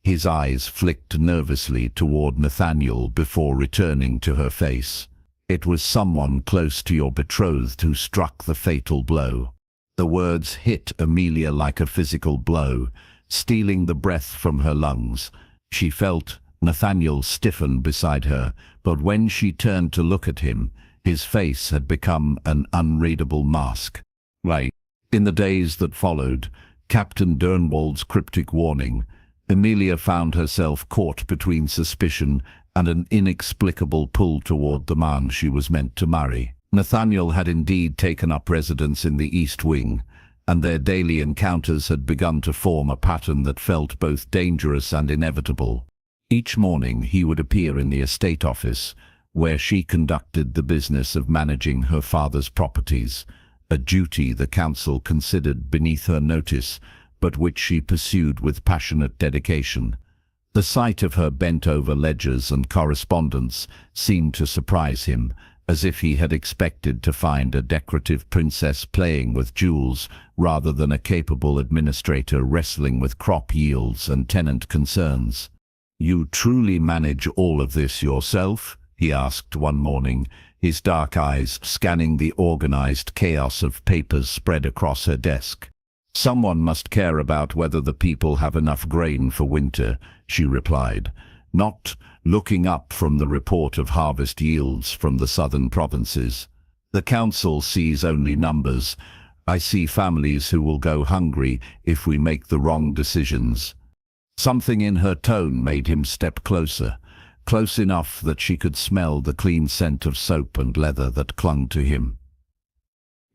His eyes flicked nervously toward Nathaniel before returning to her face. "It was someone close to your betrothed who struck the fatal blow." The words hit Amelia like a physical blow, stealing the breath from her lungs. She felt Nathaniel stiffen beside her, but when she turned to look at him, his face had become an unreadable mask. Right. In the days that followed, Captain Dernwald's cryptic warning, Amelia found herself caught between suspicion and an inexplicable pull toward the man she was meant to marry. Nathaniel had indeed taken up residence in the East Wing, and their daily encounters had begun to form a pattern that felt both dangerous and inevitable. Each morning he would appear in the estate office, where she conducted the business of managing her father's properties, a duty the council considered beneath her notice, but which she pursued with passionate dedication. The sight of her bent-over ledgers and correspondence seemed to surprise him, as if he had expected to find a decorative princess playing with jewels rather than a capable administrator wrestling with crop yields and tenant concerns. "You truly manage all of this yourself?" he asked one morning, his dark eyes scanning the organized chaos of papers spread across her desk. "Someone must care about whether the people have enough grain for winter," she replied, not looking up from the report of harvest yields from the southern provinces. "The council sees only numbers. I see families who will go hungry if we make the wrong decisions." Something in her tone made him step closer, close enough that she could smell the clean scent of soap and leather that clung to him.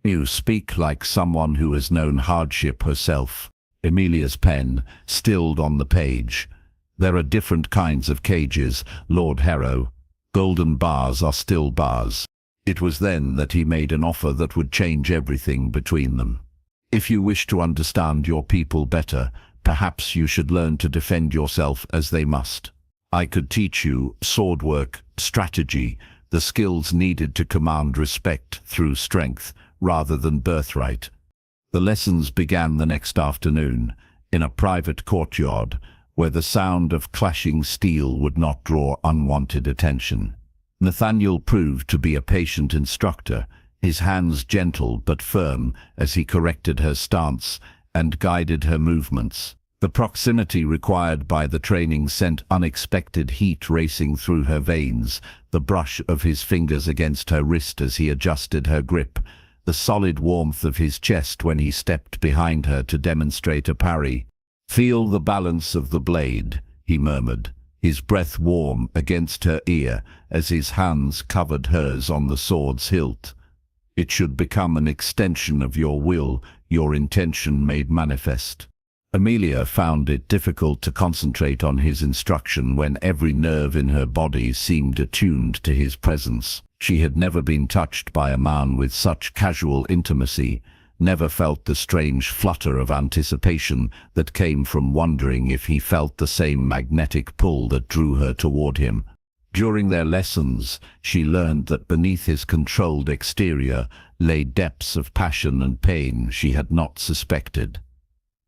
"You speak like someone who has known hardship herself." Amelia's pen stilled on the page. "There are different kinds of cages, Lord Harrow. Golden bars are still bars." It was then that he made an offer that would change everything between them. "If you wish to understand your people better, perhaps you should learn to defend yourself as they must. I could teach you swordwork, strategy, the skills needed to command respect through strength rather than birthright." The lessons began the next afternoon, in a private courtyard, where the sound of clashing steel would not draw unwanted attention. Nathaniel proved to be a patient instructor, his hands gentle but firm as he corrected her stance and guided her movements. The proximity required by the training sent unexpected heat racing through her veins, the brush of his fingers against her wrist as he adjusted her grip, the solid warmth of his chest when he stepped behind her to demonstrate a parry. "Feel the balance of the blade," he murmured, his breath warm against her ear as his hands covered hers on the sword's hilt. "It should become an extension of your will, your intention made manifest." Amelia found it difficult to concentrate on his instruction when every nerve in her body seemed attuned to his presence. She had never been touched by a man with such casual intimacy, never felt the strange flutter of anticipation that came from wondering if he felt the same magnetic pull that drew her toward him. During their lessons, she learned that beneath his controlled exterior lay depths of passion and pain she had not suspected.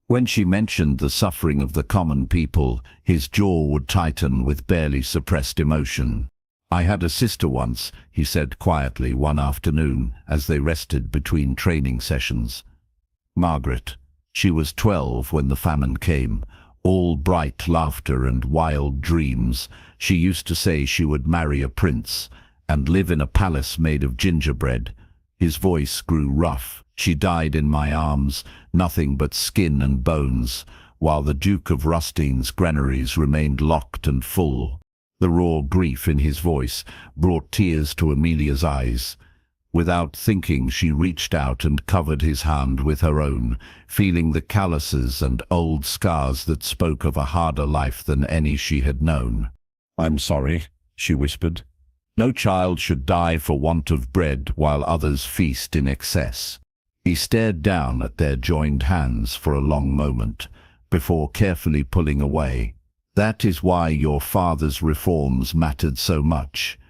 When she mentioned the suffering of the common people, his jaw would tighten with barely suppressed emotion. "I had a sister once," he said quietly one afternoon as they rested between training sessions. "Margaret. She was 12 when the famine came, all bright laughter and wild dreams. She used to say she would marry a prince and live in a palace made of gingerbread." His voice grew rough. "She died in my arms, nothing but skin and bones, while the Duke of Rustine's granaries remained locked and full." The raw grief in his voice brought tears to Amelia's eyes. Without thinking, she reached out and covered his hand with her own, feeling the calluses and old scars that spoke of a harder life than any she had known. "I'm sorry," she whispered. "No child should die for want of bread while others feast in excess." He stared down at their joined hands for a long moment, before carefully pulling away. "That is why your father's reforms mattered so much.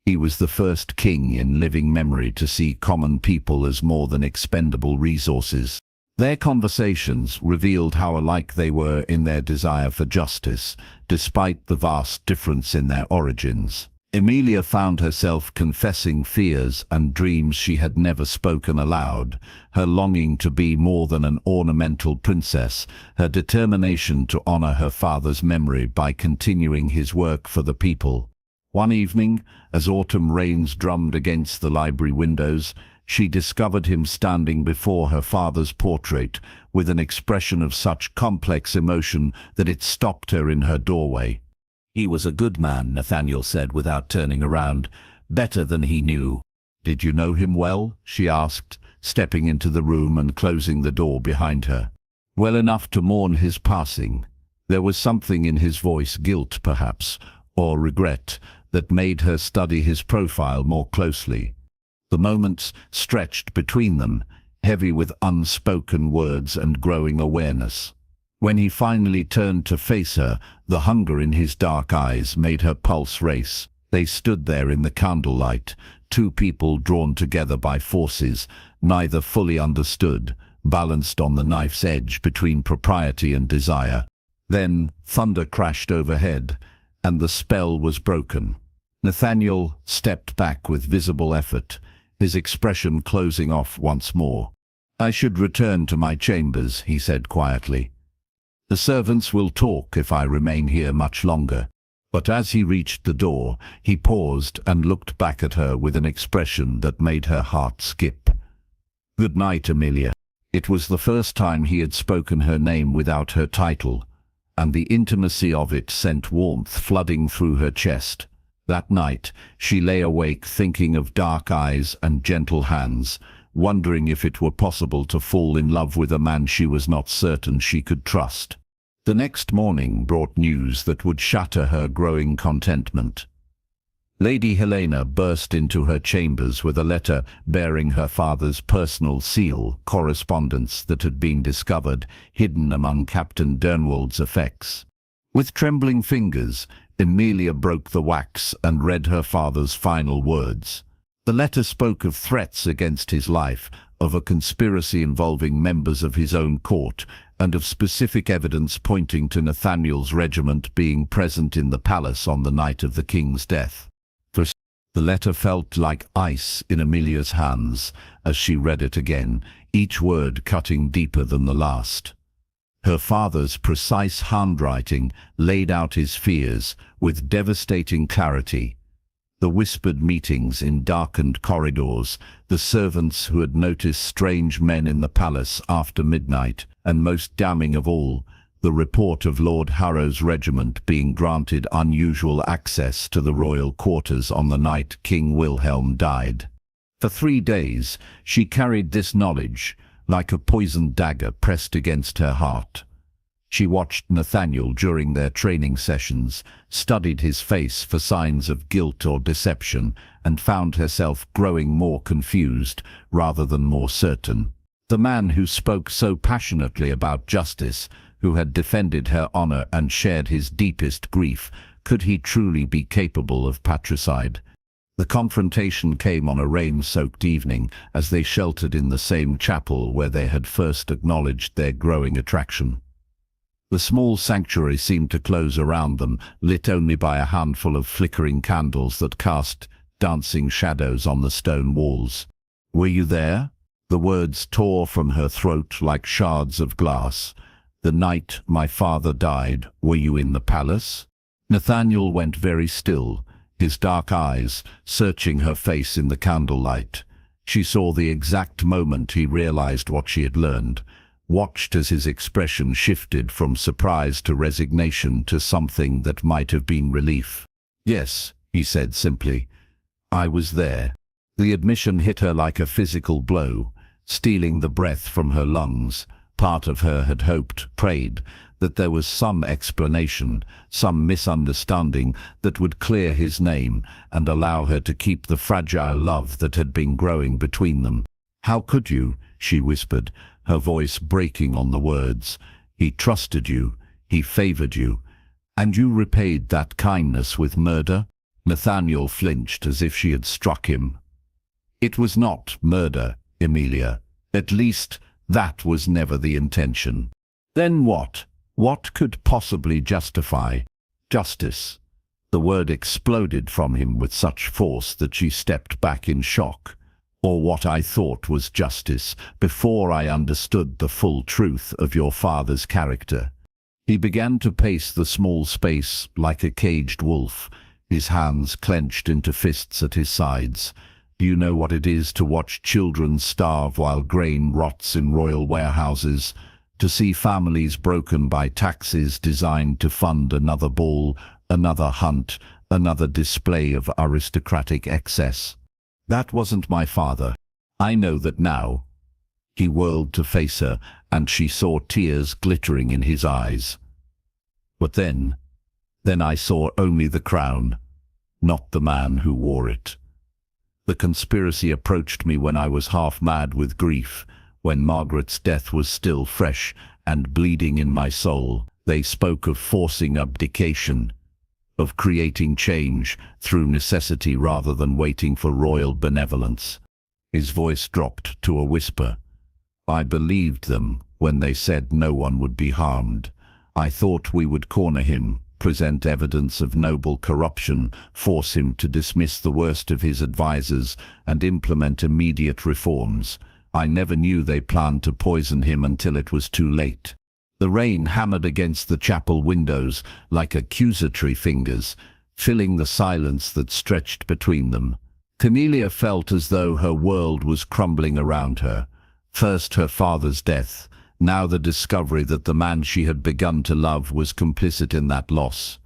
He was the first king in living memory to see common people as more than expendable resources." Their conversations revealed how alike they were in their desire for justice, despite the vast difference in their origins. Emilia found herself confessing fears and dreams she had never spoken aloud, her longing to be more than an ornamental princess, her determination to honor her father's memory by continuing his work for the people. One evening, as autumn rains drummed against the library windows, she discovered him standing before her father's portrait with an expression of such complex emotion that it stopped her in her doorway. "He was a good man," Nathaniel said without turning around, "better than he knew." "Did you know him well?" she asked, stepping into the room and closing the door behind her. "Well enough to mourn his passing." There was something in his voice, guilt perhaps, or regret, that made her study his profile more closely. The moments stretched between them, heavy with unspoken words and growing awareness. When he finally turned to face her, the hunger in his dark eyes made her pulse race. They stood there in the candlelight, two people drawn together by forces, neither fully understood, balanced on the knife's edge between propriety and desire. Then thunder crashed overhead, and the spell was broken. Nathaniel stepped back with visible effort, his expression closing off once more. "I should return to my chambers," he said quietly. "The servants will talk if I remain here much longer." But as he reached the door, he paused and looked back at her with an expression that made her heart skip. "Good night, Emilia." It was the first time he had spoken her name without her title, and the intimacy of it sent warmth flooding through her chest. That night, she lay awake thinking of dark eyes and gentle hands, wondering if it were possible to fall in love with a man she was not certain she could trust. The next morning brought news that would shatter her growing contentment. Lady Helena burst into her chambers with a letter bearing her father's personal seal, correspondence that had been discovered hidden among Captain Dernwald's effects. With trembling fingers, Emilia broke the wax and read her father's final words. The letter spoke of threats against his life, of a conspiracy involving members of his own court, and of specific evidence pointing to Nathaniel's regiment being present in the palace on the night of the king's death. The letter felt like ice in Emilia's hands as she read it again, each word cutting deeper than the last. Her father's precise handwriting laid out his fears with devastating clarity. The whispered meetings in darkened corridors, the servants who had noticed strange men in the palace after midnight, and most damning of all, the report of Lord Harrow's regiment being granted unusual access to the royal quarters on the night King Wilhelm died. For 3 days, she carried this knowledge, like a poisoned dagger pressed against her heart. She watched Nathaniel during their training sessions, studied his face for signs of guilt or deception, and found herself growing more confused rather than more certain. The man who spoke so passionately about justice, who had defended her honor and shared his deepest grief, could he truly be capable of patricide? The confrontation came on a rain-soaked evening as they sheltered in the same chapel where they had first acknowledged their growing attraction. The small sanctuary seemed to close around them, lit only by a handful of flickering candles that cast dancing shadows on the stone walls. "Were you there?" The words tore from her throat like shards of glass. "The night my father died, were you in the palace?" Nathaniel went very still, his dark eyes searching her face in the candlelight. She saw the exact moment he realized what she had learned, watched as his expression shifted from surprise to resignation to something that might have been relief. "Yes," he said simply, "I was there." The admission hit her like a physical blow, stealing the breath from her lungs. Part of her had hoped, prayed, that there was some explanation, some misunderstanding that would clear his name and allow her to keep the fragile love that had been growing between them. "How could you?" she whispered, her voice breaking on the words. "He trusted you, he favored you, and you repaid that kindness with murder?" Nathaniel flinched as if she had struck him. "It was not murder, Emilia. At least, that was never the intention." "Then what? What could possibly justify justice?" The word exploded from him with such force that she stepped back in shock. "Or what I thought was justice, before I understood the full truth of your father's character." He began to pace the small space like a caged wolf, his hands clenched into fists at his sides. "Do you know what it is to watch children starve while grain rots in royal warehouses? To see families broken by taxes designed to fund another ball, another hunt, another display of aristocratic excess? That wasn't my father. I know that now." He whirled to face her, and she saw tears glittering in his eyes. "But then I saw only the crown, not the man who wore it. The conspiracy approached me when I was half mad with grief, when Margaret's death was still fresh and bleeding in my soul. They spoke of forcing abdication, of creating change through necessity rather than waiting for royal benevolence." His voice dropped to a whisper. "I believed them when they said no one would be harmed. I thought we would corner him, present evidence of noble corruption, force him to dismiss the worst of his advisers, and implement immediate reforms. I never knew they planned to poison him until it was too late." The rain hammered against the chapel windows like accusatory fingers, filling the silence that stretched between them. Emilia felt as though her world was crumbling around her. First her father's death, now the discovery that the man she had begun to love was complicit in that loss.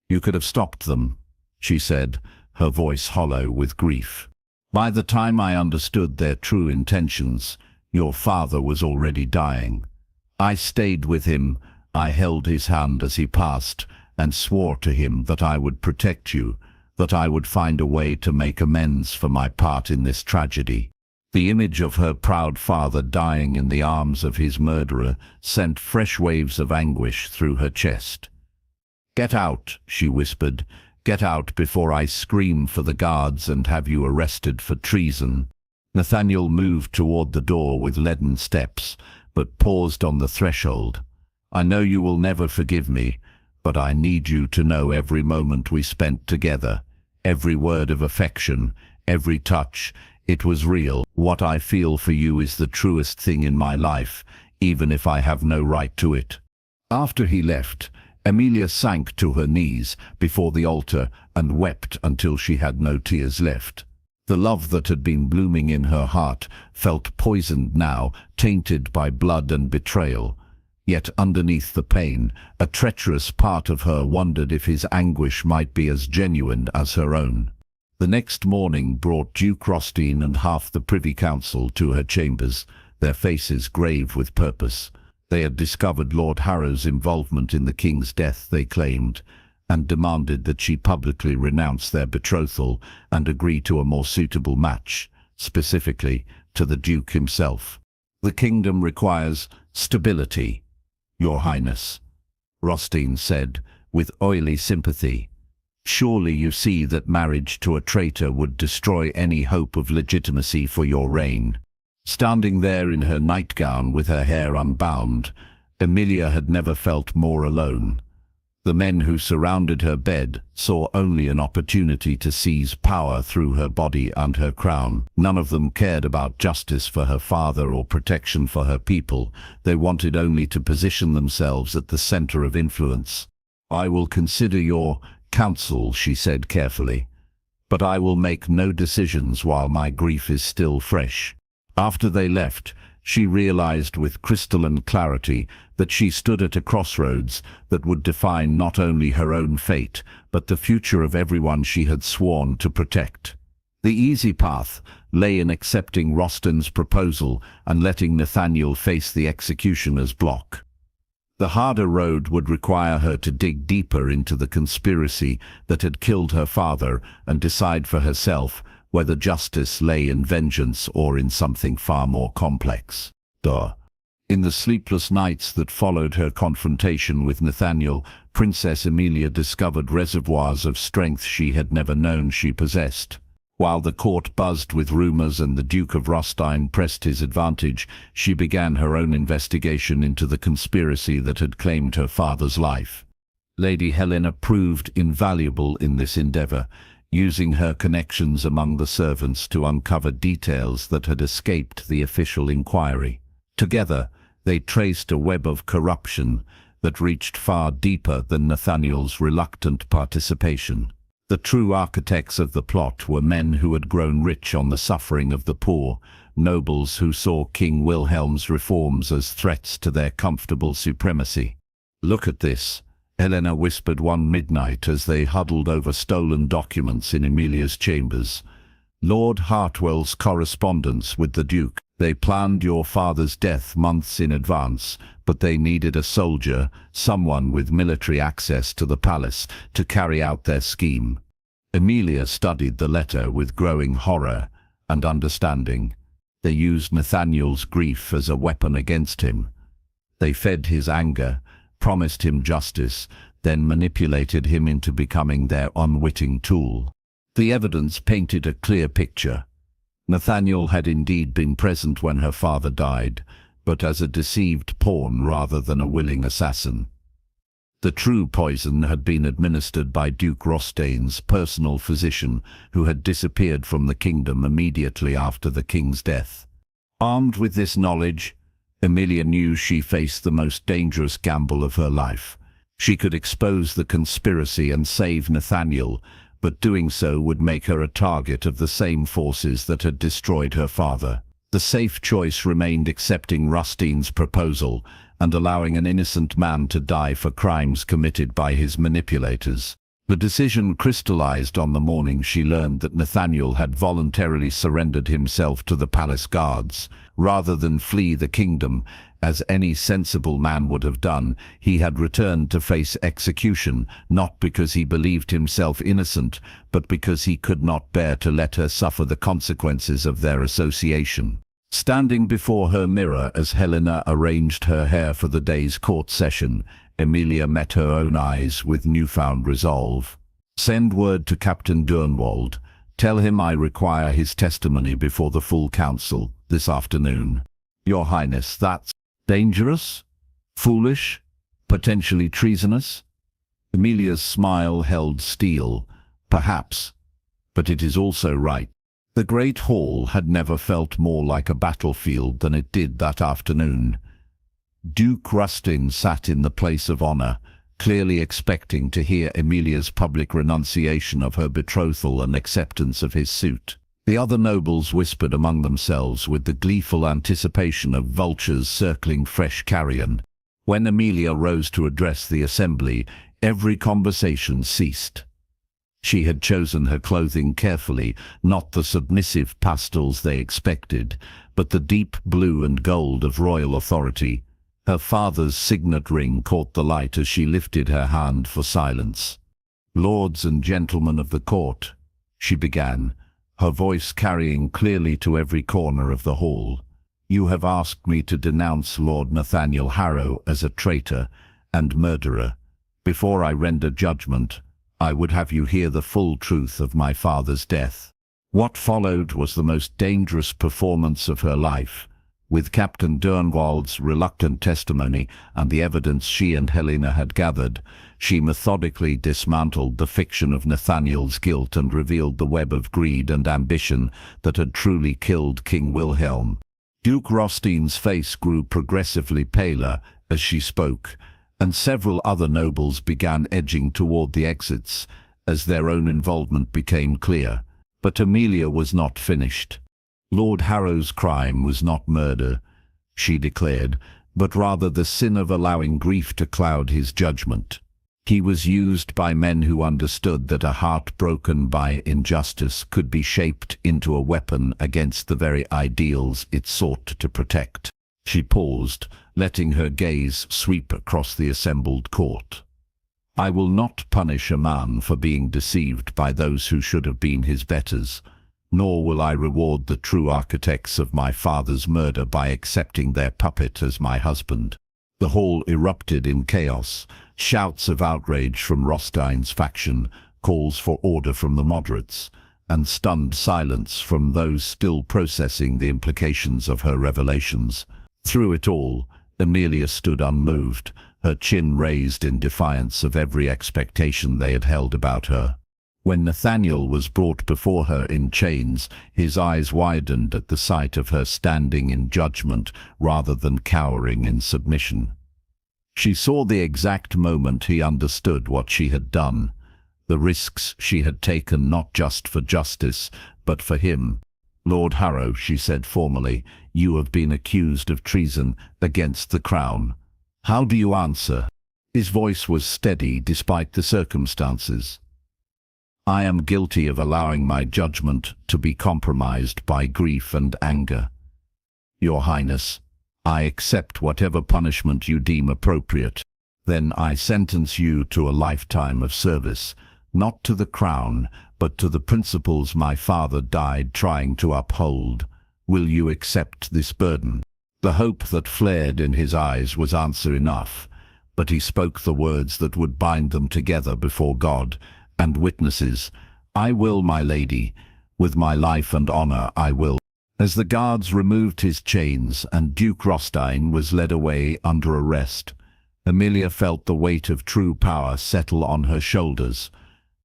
"You could have stopped them," she said, her voice hollow with grief. "By the time I understood their true intentions, your father was already dying. I stayed with him, I held his hand as he passed, and swore to him that I would protect you, that I would find a way to make amends for my part in this tragedy." The image of her proud father dying in the arms of his murderer sent fresh waves of anguish through her chest. "Get out," she whispered. "Get out before I scream for the guards and have you arrested for treason." Nathaniel moved toward the door with leaden steps, but paused on the threshold. "I know you will never forgive me, but I need you to know every moment we spent together, every word of affection, every touch. It was real. What I feel for you is the truest thing in my life, even if I have no right to it." After he left, Emilia sank to her knees before the altar and wept until she had no tears left. The love that had been blooming in her heart felt poisoned now, tainted by blood and betrayal. Yet underneath the pain, a treacherous part of her wondered if his anguish might be as genuine as her own. The next morning brought Duke Rothstein and half the Privy Council to her chambers, their faces grave with purpose. They had discovered Lord Harrow's involvement in the king's death, they claimed, and demanded that she publicly renounce their betrothal and agree to a more suitable match, specifically to the Duke himself. "The kingdom requires stability, Your Highness," Rothstein said, with oily sympathy. "Surely you see that marriage to a traitor would destroy any hope of legitimacy for your reign." Standing there in her nightgown with her hair unbound, Emilia had never felt more alone. The men who surrounded her bed saw only an opportunity to seize power through her body and her crown. None of them cared about justice for her father or protection for her people. They wanted only to position themselves at the center of influence. "I will consider your counsel," she said carefully, "but I will make no decisions while my grief is still fresh." After they left, she realized with crystalline clarity that she stood at a crossroads that would define not only her own fate, but the future of everyone she had sworn to protect. The easy path lay in accepting Rostin's proposal and letting Nathaniel face the executioner's block. The harder road would require her to dig deeper into the conspiracy that had killed her father and decide for herself whether justice lay in vengeance or in something far more complex. In the sleepless nights that followed her confrontation with Nathaniel, Princess Emilia discovered reservoirs of strength she had never known she possessed. While the court buzzed with rumors and the Duke of Rostein pressed his advantage, she began her own investigation into the conspiracy that had claimed her father's life. Lady Helena proved invaluable in this endeavor, using her connections among the servants to uncover details that had escaped the official inquiry. Together, they traced a web of corruption that reached far deeper than Nathaniel's reluctant participation. The true architects of the plot were men who had grown rich on the suffering of the poor, nobles who saw King Wilhelm's reforms as threats to their comfortable supremacy. "Look at this," Helena whispered one midnight as they huddled over stolen documents in Emilia's chambers. "Lord Hartwell's correspondence with the Duke. They planned your father's death months in advance, but they needed a soldier, someone with military access to the palace, to carry out their scheme." Emilia studied the letter with growing horror and understanding. They used Nathaniel's grief as a weapon against him. They fed his anger, promised him justice, then manipulated him into becoming their unwitting tool. The evidence painted a clear picture. Nathaniel had indeed been present when her father died, but as a deceived pawn rather than a willing assassin. The true poison had been administered by Duke Rostein's personal physician, who had disappeared from the kingdom immediately after the king's death. Armed with this knowledge, Emilia knew she faced the most dangerous gamble of her life. She could expose the conspiracy and save Nathaniel, but doing so would make her a target of the same forces that had destroyed her father. The safe choice remained accepting Rostein's proposal and allowing an innocent man to die for crimes committed by his manipulators. The decision crystallized on the morning she learned that Nathaniel had voluntarily surrendered himself to the palace guards. Rather than flee the kingdom, as any sensible man would have done, he had returned to face execution, not because he believed himself innocent, but because he could not bear to let her suffer the consequences of their association. Standing before her mirror as Helena arranged her hair for the day's court session, Emilia met her own eyes with newfound resolve. "Send word to Captain Durnwald. Tell him I require his testimony before the full council this afternoon." "Your Highness, that's dangerous? Foolish? Potentially treasonous?" Emilia's smile held steel. "Perhaps, but it is also right." The great hall had never felt more like a battlefield than it did that afternoon. Duke Rustin sat in the place of honor, clearly expecting to hear Emilia's public renunciation of her betrothal and acceptance of his suit. The other nobles whispered among themselves with the gleeful anticipation of vultures circling fresh carrion. When Emilia rose to address the assembly, every conversation ceased. She had chosen her clothing carefully, not the submissive pastels they expected, but the deep blue and gold of royal authority. Her father's signet ring caught the light as she lifted her hand for silence. "Lords and gentlemen of the court," she began, her voice carrying clearly to every corner of the hall. "You have asked me to denounce Lord Nathaniel Harrow as a traitor and murderer. Before I render judgment, I would have you hear the full truth of my father's death." What followed was the most dangerous performance of her life. With Captain Durnwald's reluctant testimony and the evidence she and Helena had gathered, she methodically dismantled the fiction of Nathaniel's guilt and revealed the web of greed and ambition that had truly killed King Wilhelm. Duke Rostein's face grew progressively paler as she spoke, and several other nobles began edging toward the exits as their own involvement became clear. But Emilia was not finished. Lord Harrow's crime was not murder, she declared, but rather the sin of allowing grief to cloud his judgment. He was used by men who understood that a heart broken by injustice could be shaped into a weapon against the very ideals it sought to protect. She paused, letting her gaze sweep across the assembled court. I will not punish a man for being deceived by those who should have been his betters, nor will I reward the true architects of my father's murder by accepting their puppet as my husband. The hall erupted in chaos. Shouts of outrage from Rostein's faction, calls for order from the moderates, and stunned silence from those still processing the implications of her revelations. Through it all, Emilia stood unmoved, her chin raised in defiance of every expectation they had held about her. When Nathaniel was brought before her in chains, his eyes widened at the sight of her standing in judgment rather than cowering in submission. She saw the exact moment he understood what she had done, the risks she had taken not just for justice, but for him. Lord Harrow, she said formally, you have been accused of treason against the crown. How do you answer? His voice was steady despite the circumstances. I am guilty of allowing my judgment to be compromised by grief and anger. Your Highness, I accept whatever punishment you deem appropriate. Then I sentence you to a lifetime of service, not to the crown, but to the principles my father died trying to uphold. Will you accept this burden? The hope that flared in his eyes was answer enough, but he spoke the words that would bind them together before God and witnesses. I will, my lady. With my life and honor, I will. As the guards removed his chains and Duke Rostein was led away under arrest, Emilia felt the weight of true power settle on her shoulders.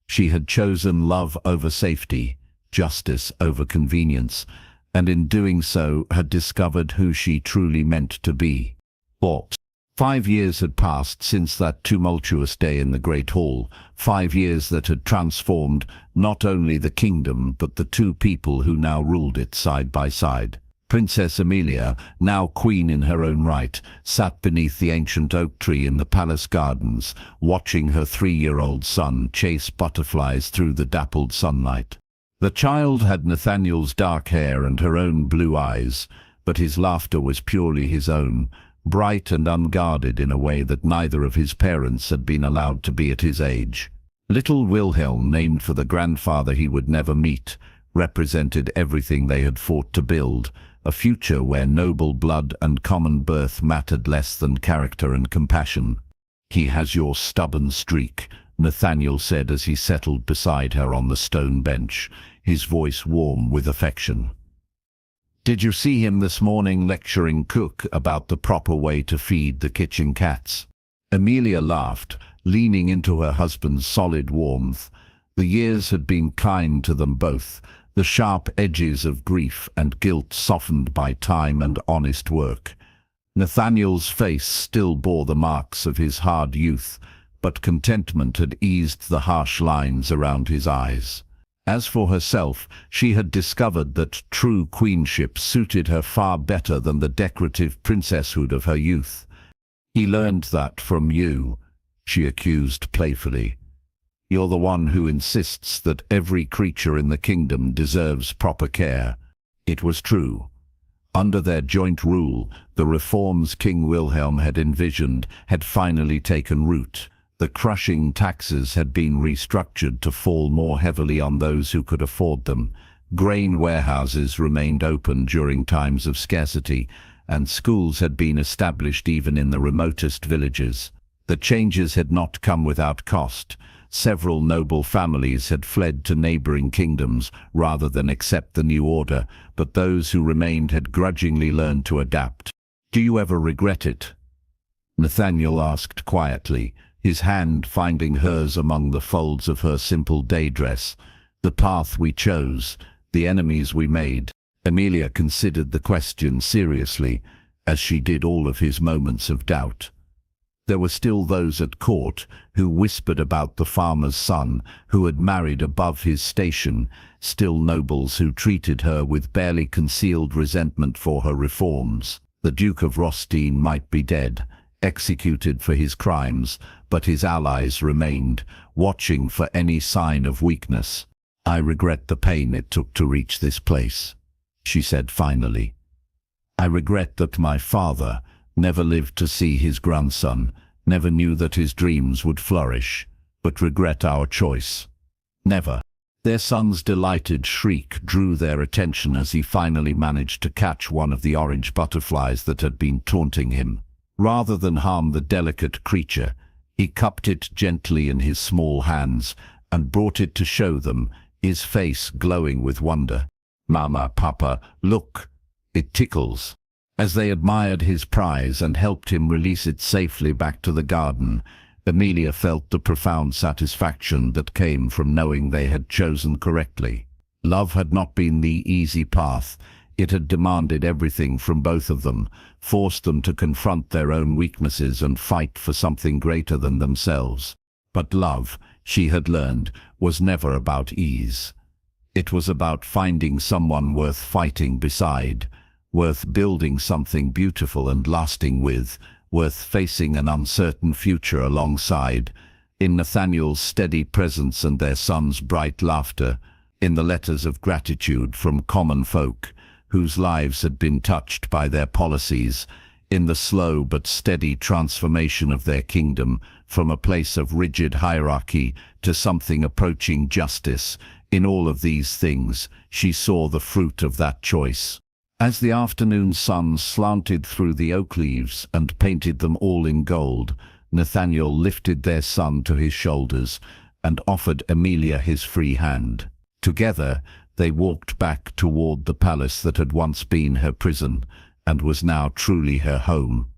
She had chosen love over safety, justice over convenience, and in doing so had discovered who she truly meant to be. But 5 years had passed since that tumultuous day in the Great Hall, 5 years that had transformed not only the kingdom but the two people who now ruled it side by side. Princess Emilia, now queen in her own right, sat beneath the ancient oak tree in the palace gardens, watching her 3-year-old son chase butterflies through the dappled sunlight. The child had Nathaniel's dark hair and her own blue eyes, but his laughter was purely his own, bright and unguarded in a way that neither of his parents had been allowed to be at his age. Little Wilhelm, named for the grandfather he would never meet, represented everything they had fought to build, a future where noble blood and common birth mattered less than character and compassion. He has your stubborn streak, Nathaniel said as he settled beside her on the stone bench, his voice warm with affection. Did you see him this morning lecturing Cook about the proper way to feed the kitchen cats? Emilia laughed, leaning into her husband's solid warmth. The years had been kind to them both, the sharp edges of grief and guilt softened by time and honest work. Nathaniel's face still bore the marks of his hard youth, but contentment had eased the harsh lines around his eyes. As for herself, she had discovered that true queenship suited her far better than the decorative princesshood of her youth. He learned that from you, she accused playfully. You're the one who insists that every creature in the kingdom deserves proper care. It was true. Under their joint rule, the reforms King Wilhelm had envisioned had finally taken root. The crushing taxes had been restructured to fall more heavily on those who could afford them. Grain warehouses remained open during times of scarcity, and schools had been established even in the remotest villages. The changes had not come without cost. Several noble families had fled to neighboring kingdoms rather than accept the new order, but those who remained had grudgingly learned to adapt. Do you ever regret it? Nathaniel asked quietly, his hand finding hers among the folds of her simple day dress. The path we chose, the enemies we made. Emilia considered the question seriously, as she did all of his moments of doubt. There were still those at court who whispered about the farmer's son who had married above his station, still nobles who treated her with barely concealed resentment for her reforms. The Duke of Rostein might be dead, executed for his crimes, but his allies remained, watching for any sign of weakness. "I regret the pain it took to reach this place," she said finally. "I regret that my father never lived to see his grandson, never knew that his dreams would flourish, but regret our choice. Never." Their son's delighted shriek drew their attention as he finally managed to catch one of the orange butterflies that had been taunting him. Rather than harm the delicate creature, he cupped it gently in his small hands and brought it to show them, his face glowing with wonder. "Mama, Papa, look, it tickles." As they admired his prize and helped him release it safely back to the garden, Emilia felt the profound satisfaction that came from knowing they had chosen correctly. Love had not been the easy path. It had demanded everything from both of them, forced them to confront their own weaknesses and fight for something greater than themselves. But love, she had learned, was never about ease. It was about finding someone worth fighting beside, worth building something beautiful and lasting with, worth facing an uncertain future alongside. In Nathaniel's steady presence and their son's bright laughter, in the letters of gratitude from common folk whose lives had been touched by their policies, in the slow but steady transformation of their kingdom from a place of rigid hierarchy to something approaching justice, in all of these things she saw the fruit of that choice. As the afternoon sun slanted through the oak leaves and painted them all in gold, Nathaniel lifted their son to his shoulders and offered Emilia his free hand. Together, they walked back toward the palace that had once been her prison and was now truly her home.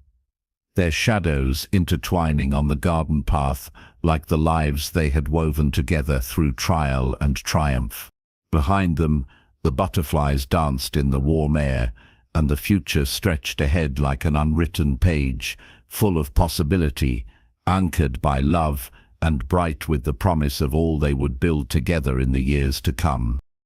Their shadows intertwining on the garden path like the lives they had woven together through trial and triumph. Behind them, the butterflies danced in the warm air, and the future stretched ahead like an unwritten page, full of possibility, anchored by love, and bright with the promise of all they would build together in the years to come.